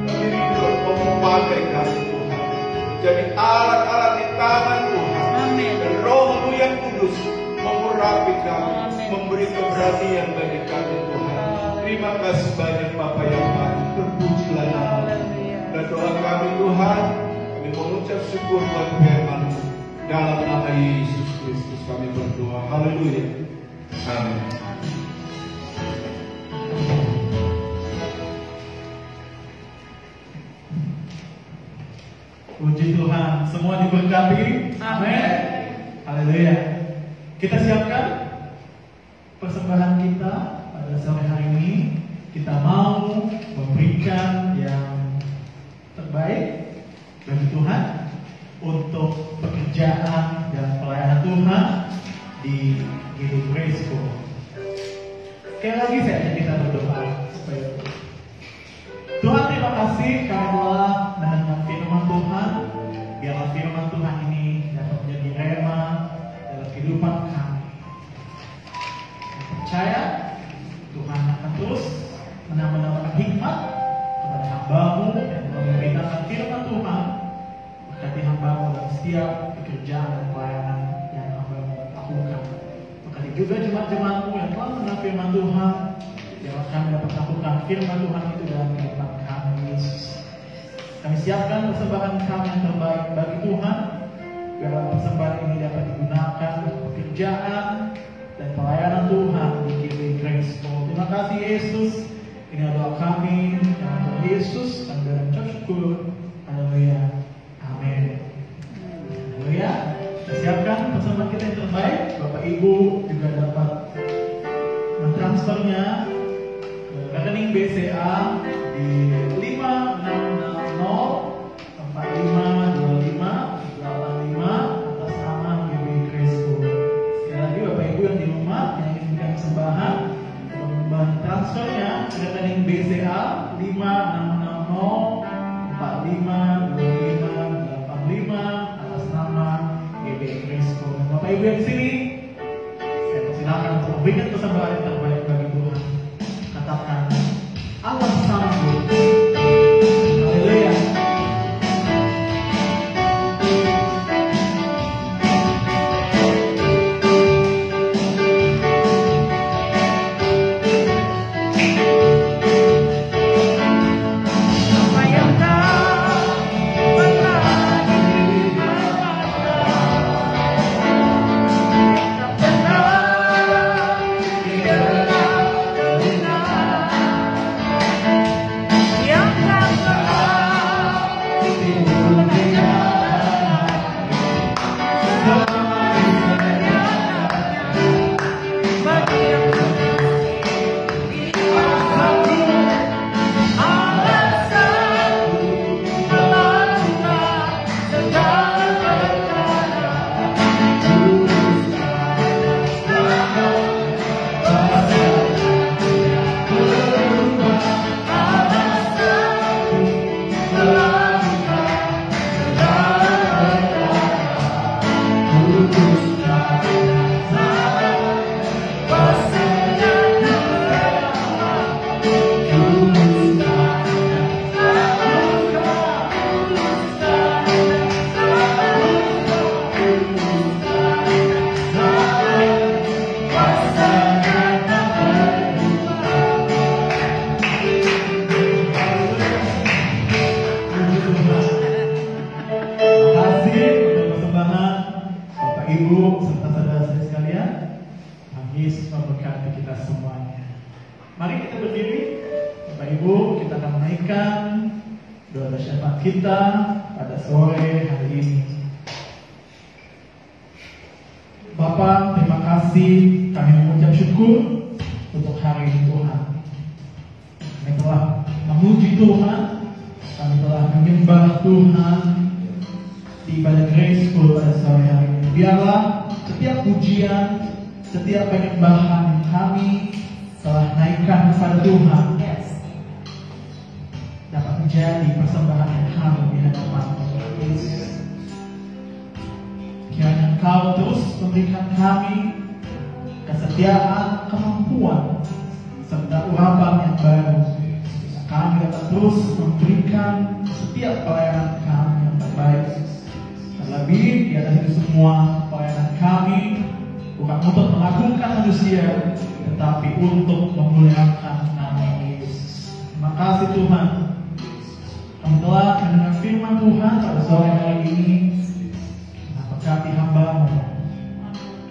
kami rindu Engkau memakai kami Tuhan, jadi alat-alat di tangan Tuhan. Dan Roh-Mu yang kudus mengurapi kami, memberi keberanian bagi kami Tuhan. Terima kasih banyak Bapa yang baik, terpujilah nama-Mu. Dan doa kami Tuhan, kami mengucap syukur buat firman-Mu. Dalam nama Yesus Kristus kami berdoa. Haleluya. Amin. Puji Tuhan, semua diberkati. Amin. Haleluya. Kita siapkan persembahan kita pada sore hari ini. Kita mau memberikan yang terbaik bagi Tuhan untuk pekerjaan dan pelayanan Tuhan di GBI Grace School. Sekali lagi saya ajak kita berdoa supaya Tuhan, terima kasih kami telah mendengar firman Tuhan. Biarlah firman Tuhan ini dapat menjadi rema dalam kehidupan kami. Saya percaya Tuhan akan terus menambah hikmat kepada hamba-Mu yang memberitakan firman Tuhan. Berkati hamba-Mu dalam setiap pekerjaan dan pelayanan yang hamba-Mu lakukan. Berkati juga jemaat-jemaat-Mu yang telah mendengar firman Tuhan. Biarlah kami dapat lakukan firman Tuhan itu dalam kehidupan kami, Yesus. Kami siapkan persembahan kami yang terbaik bagi Tuhan. Biarlah persembahan ini dapat digunakan untuk pekerjaan dan pelayanan Tuhan di GBI Grace School. Terima kasih Yesus. Ini adalah kami dalam nama Yesus dan dalam syukur. Haleluya. Amin. Haleluya. Kita siapkan persembahan kita yang terbaik. Bapak Ibu juga dapat mentransfernya rekening BCA di 5660452585 atas nama GBI Grace School. Sekali lagi Bapak Ibu yang di rumah yang ingin memberikan persembahan, mentransfernya ke rekening BCA 5660452585 atas nama GBI Grace School. Bapak Ibu yang di sini, saya persilakan untuk memberikan persembahan yang terbaik bagi Tuhan. Katakan, Allah sanggup. Haleluya. Yeah. memberkati kita semuanya. Mari kita berdiri, Bapak Ibu, kita akan menaikkan doa syafaat kita pada sore hari ini. Bapa, terima kasih, kami mengucap syukur untuk hari ini Tuhan. Kami telah memuji Tuhan, kami telah menyembah Tuhan di ibadah Grace School pada sore hari ini. Biarlah setiap pujian, setiap penyembahan kami telah naikkan kepada Tuhan dapat menjadi persembahan yang kami di hadapan Yesus. Kiranya Engkau terus memberikan kami kesetiaan, kemampuan, serta urapan yang baru. Kami dapat terus memberikan setiap pelayanan kami yang terbaik. Terlebih di atas itu semua, pelayanan kami bukan untuk mengagungkan manusia, tetapi untuk memuliakan nama Yesus. Terima kasih Tuhan. Kami telah mendengar firman Tuhan pada sore hari ini. Berkati hamba-Mu,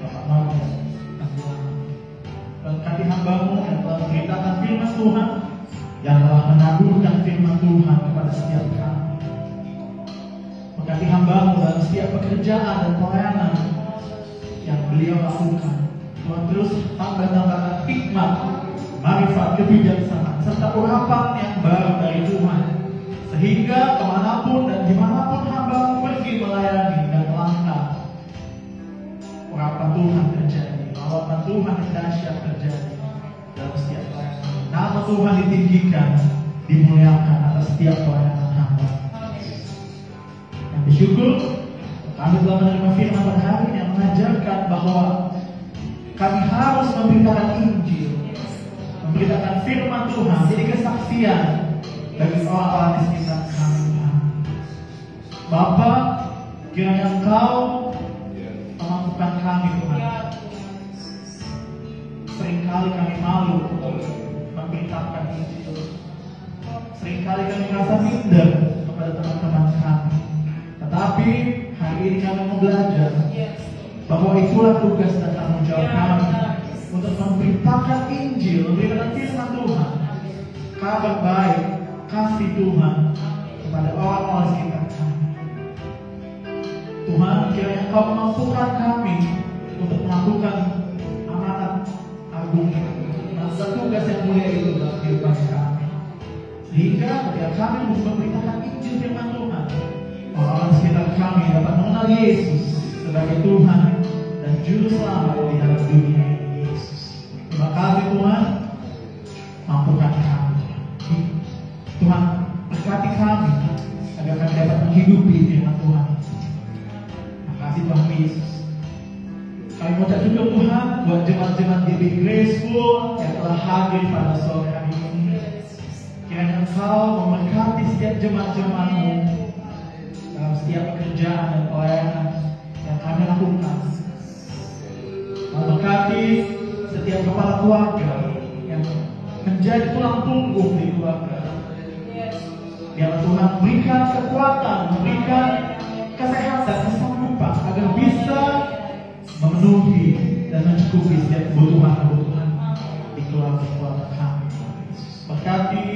Bapak Maria, berkati hamba-Mu yang telah memberitakan firman Tuhan, yang telah menaburkan firman Tuhan kepada setiap kami. Berkati hamba-Mu dalam setiap pekerjaan dan pelayanan yang beliau lakukan. Tuhan terus tambah-tambahkan hikmat, marifat, kebijaksanaan, serta urapan yang baru dari Tuhan, sehingga kemanapun dan dimanapun hamba-Mu pergi melayani dan melangkah, urapan Tuhan terjadi, urapan Tuhan yang dahsyat terjadi dalam setiap pelayanan. Nama Tuhan ditinggikan, dimuliakan atas setiap pelayanan hamba. Yang bersyukur, kami telah menerima firman pada hari ini yang mengajarkan bahwa kami harus memberitakan Injil, memberitakan firman Tuhan, jadi kesaksian bagi orang-orang di sekitar kami. Bapa, kiranya Engkau memampukan kami Tuhan. Seringkali kami malu memberitakan Injil. Seringkali kami merasa minder kepada teman-teman kami. Tetapi hari ini kami mau belajar bahwa itulah tugas dan tanggung jawab kami untuk memberitakan Injil, memberitakan firman Tuhan, kabar baik, kasih Tuhan kepada orang-orang sekitar kami. Tuhan, kiranya Engkau memampukan kami untuk melakukan amanat agung, melakukan tugas yang mulia itu dalam kehidupan kami. Sehingga ketika kami memberitakan Injil firman Tuhan, orang-orang sekitar kami dapat mengenal Yesus sebagai Tuhan dan Juru Selamat di dalam dunia ini, Yesus. Terima kasih Tuhan, mampukan kami. Tuhan, berkati kami agar kami dapat menghidupi firman Tuhan. Terima kasih Tuhan Yesus. Kami mengucap syukur Tuhan buat jemaat-jemaat GB Grace School yang telah hadir pada sore hari ini. Kiranya Engkau memberkati setiap jemaat-jemaat-Mu dalam setiap pekerjaan dan pelayanan yang kami lakukan. Memberkati setiap kepala keluarga yang menjadi tulang punggung di keluarga. Biar Tuhan berikan kekuatan, memberikan kesehatan, kesanggupan agar bisa memenuhi dan mencukupi setiap kebutuhan-kebutuhan di keluarga-keluarga kami. Berkati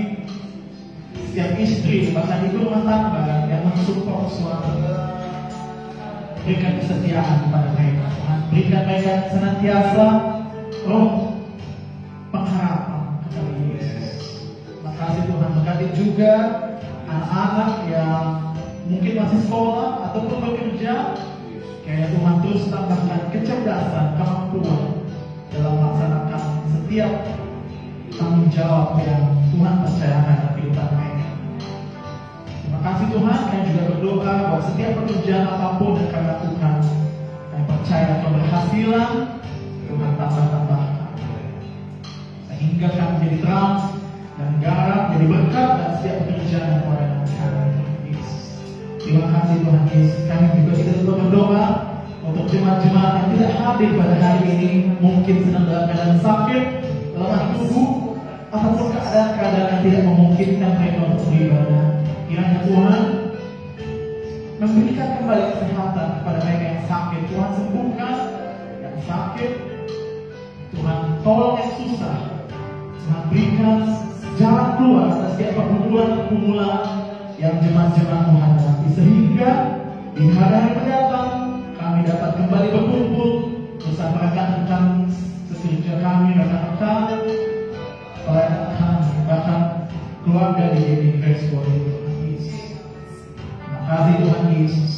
setiap istri, bahkan ibu rumah tangga yang mensupport suami. Berikan kesetiaan kepada mereka, Tuhan. Berikan mereka senantiasa roh pengharapan kepada Yesus. Terima kasih Tuhan. Berkati juga anak-anak yang mungkin masih sekolah ataupun bekerja. Kiranya Tuhan terus tambahkan kecerdasan, kemampuan dalam melaksanakan setiap tanggung jawab yang Tuhan percayakan dalam kehidupan mereka. Terima kasih Tuhan. Kami juga berdoa bahwa setiap pekerjaan apapun yang kami lakukan, kami percaya keberhasilan Tuhan tambah-tambahkan, sehingga kami menjadi terang dan garam, menjadi berkat dalam setiap pekerjaan dan pelayanan kami. Terima kasih Tuhan Yesus. Kami juga kita tetap berdoa untuk jemaat-jemaat yang tidak hadir pada hari ini, mungkin sedang dalam keadaan sakit, lemah tubuh, ataupun keadaan-keadaan yang tidak memungkinkan mereka untuk beribadah. Kiranya Tuhan memberikan kembali kesehatan kepada mereka yang sakit. Tuhan sembuhkan yang sakit, Tuhan tolong yang susah. Tuhan berikan jalan keluar atas setiap pergumulan-pergumulan yang jemaat-jemaat-Mu hadapi, sehingga di hari-hari mendatang kami dapat kembali berkumpul bersama rekan-rekan sekerja kami, rekan-rekan pelayanan kami, bahkan keluarga di Grace Body Tuhan Yesus. Terima kasih Tuhan Yesus.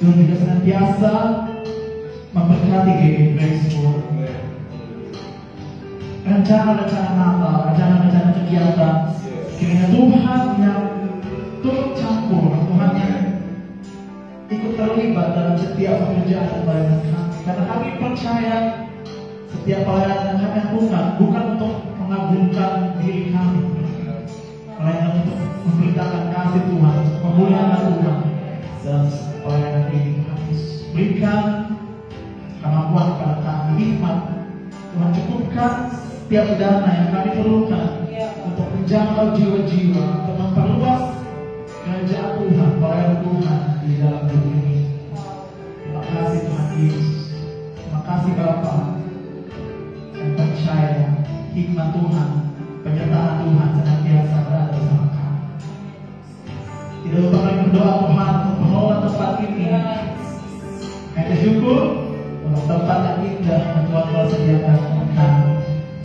Tuhan juga senantiasa memberkati Grace Body. Rencana-rencana Natal, rencana-rencana kegiatan, kiranya Tuhan yang turut campur, Tuhan yang ikut terlibat dalam setiap pekerjaan pelayanan kami. Karena kami percaya setiap pelayanan yang kami lakukan bukan untuk mengagungkan diri kami, melainkan untuk memberitakan kasih Tuhan, memuliakan Tuhan dalam pelayanan ini. Tuhan Yesus berikan kemampuan kepada kami, hikmat. Tuhan cukupkan setiap dana yang kami perlukan untuk menjangkau jiwa-jiwa, untuk memperluas kerajaan Tuhan, pelayanan Tuhan di dalam dunia ini. Terima kasih Tuhan Yesus. Terima kasih Bapa. Dan percaya hikmat Tuhan, penyertaan Tuhan senantiasa berada bersama kami. Tidak lupa kami berdoa Tuhan untuk pengelola tempat ini. Kami bersyukur untuk tempat yang indah yang Tuhan telah sediakan untuk kami.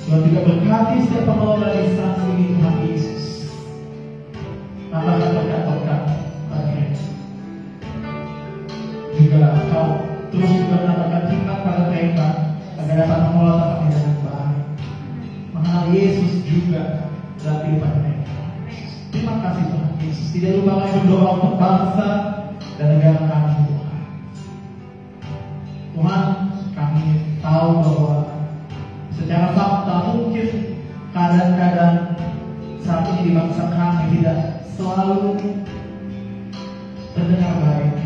Tuhan juga berkati setiap pengelola instansi ini Tuhan Yesus. Tambahkan berkat-berkat bagi juga Kau terus juga menambahkan hikmat pada mereka agar dapat mengelola tempat ini dengan baik. Mengenal Yesus juga dalam kehidupan mereka. Terima kasih Tuhan Yesus. Tidak lupa kami berdoa untuk bangsa dan negara kami Tuhan. Tuhan, kami tahu bahwa secara fakta mungkin kadang-kadang saat ini di bangsa kami tidak selalu terdengar baik,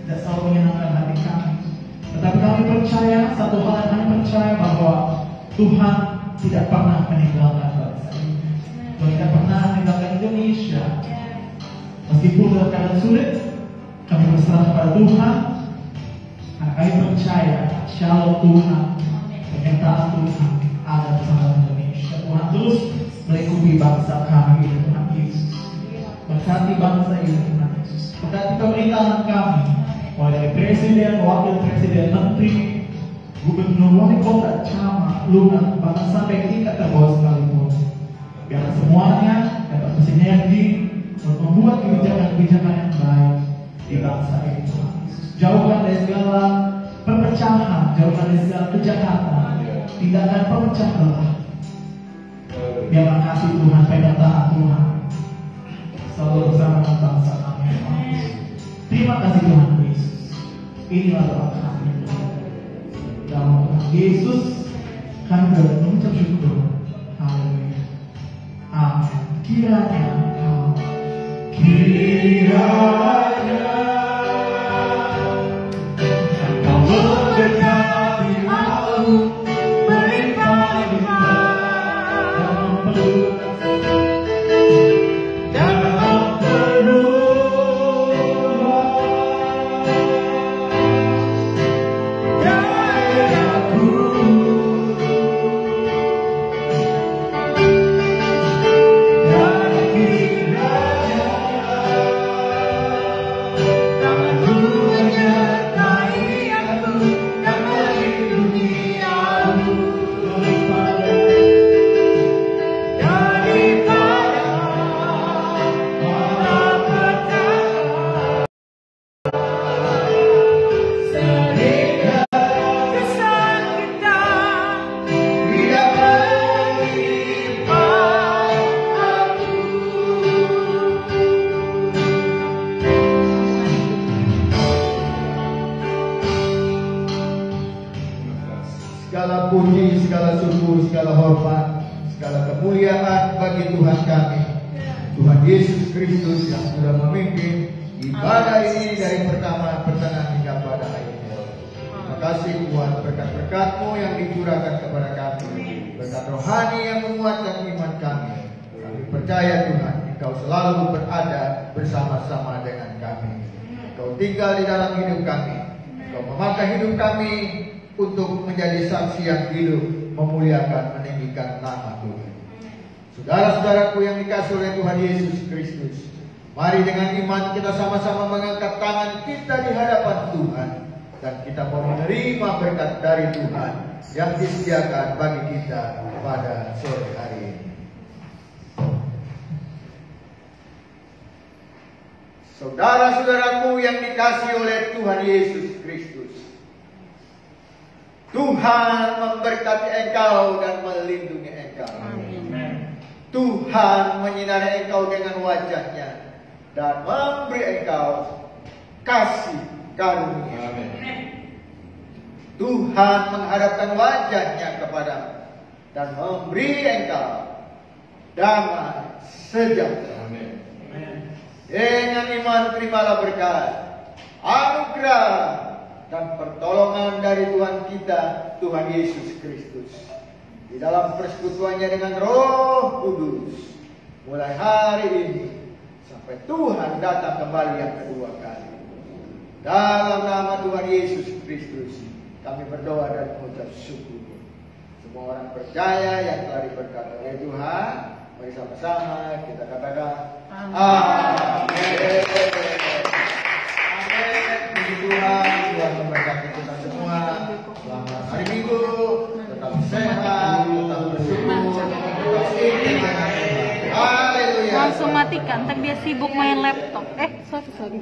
tidak selalu menyenangkan hati kami. Tetapi kami percaya, satu hal yang kami percaya bahwa Tuhan tidak pernah meninggalkan bangsa ini. Tuhan tidak pernah meninggalkan Indonesia. Meskipun dalam keadaan sulit, kami berserah kepada Tuhan. Karena kami percaya shalom Tuhan, penyertaan Tuhan ada bersama Indonesia. Tuhan terus melingkupi bangsa kami, Tuhan Yesus. Berkati bangsa ini, Tuhan Yesus. Berkati pemerintahan kami, mulai dari presiden, wakil presiden, menteri, gubernur, wali kota, camat, lurah, bahkan sampai tingkat terbawah sekalipun. Biar semuanya dapat bersinergi untuk membuat kebijakan-kebijakan yang baik di bangsa ini, Tuhan Yesus. Jauhkan dari segala perpecahan, jauhkan dari segala kejahatan, tindakan pemecah belah. Biarlah kasih Tuhan, penyertaan Tuhan selalu bersama dengan bangsa kami. Terima kasih Tuhan Yesus. Inilah doa kami. Dalam nama Yesus kami mengucap syukur. Haleluya. Amin. Kiranya Engkau mendekati aku, melimpah-limpah dalam perlindungan dari aku. Segala puji, segala syukur, segala hormat, segala kemuliaan bagi Tuhan kami, Tuhan Yesus Kristus yang sudah memimpin ibadah ini dari pertama, pertengahan hingga pada akhirnya. Terima kasih Tuhan, berkat-berkat-Mu yang dicurahkan kepada kami, berkat rohani yang menguatkan iman kami. Kami percaya Tuhan, Engkau selalu berada bersama-sama dengan kami. Engkau tinggal di dalam hidup kami, Engkau memakai hidup kami untuk menjadi saksi yang hidup, memuliakan, meninggikan nama Tuhan. Saudara-saudaraku yang dikasihi oleh Tuhan Yesus Kristus, mari dengan iman kita sama-sama mengangkat tangan kita di hadapan Tuhan, dan kita mau menerima berkat dari Tuhan yang disediakan bagi kita pada sore hari ini. Saudara-saudaraku yang dikasihi oleh Tuhan Yesus Kristus, Tuhan memberkati engkau dan melindungi engkau. Amin. Tuhan menyinari engkau dengan wajah-Nya dan memberi engkau kasih karunia. Amin. Tuhan menghadapkan wajah-Nya kepadamu dan memberi engkau damai sejahtera. Amin. Dengan iman terimalah berkat, anugerah dan pertolongan dari Tuhan kita, Tuhan Yesus Kristus, di dalam persekutuannya dengan Roh Kudus, mulai hari ini sampai Tuhan datang kembali yang kedua kali. Dalam nama Tuhan Yesus Kristus, kami berdoa dan mengucap syukur. Semua orang percaya yang telah diberkati oleh Tuhan, mari sama-sama kita katakan amin. Amin. Puji Tuhan, Tuhan memberkati kita semua. Selamat hari Minggu, tetap sehat, tetap bersyukur, tetap dengan Tuhan. Haleluya. Langsung matikan, ntar dia sibuk main laptop. Sorry.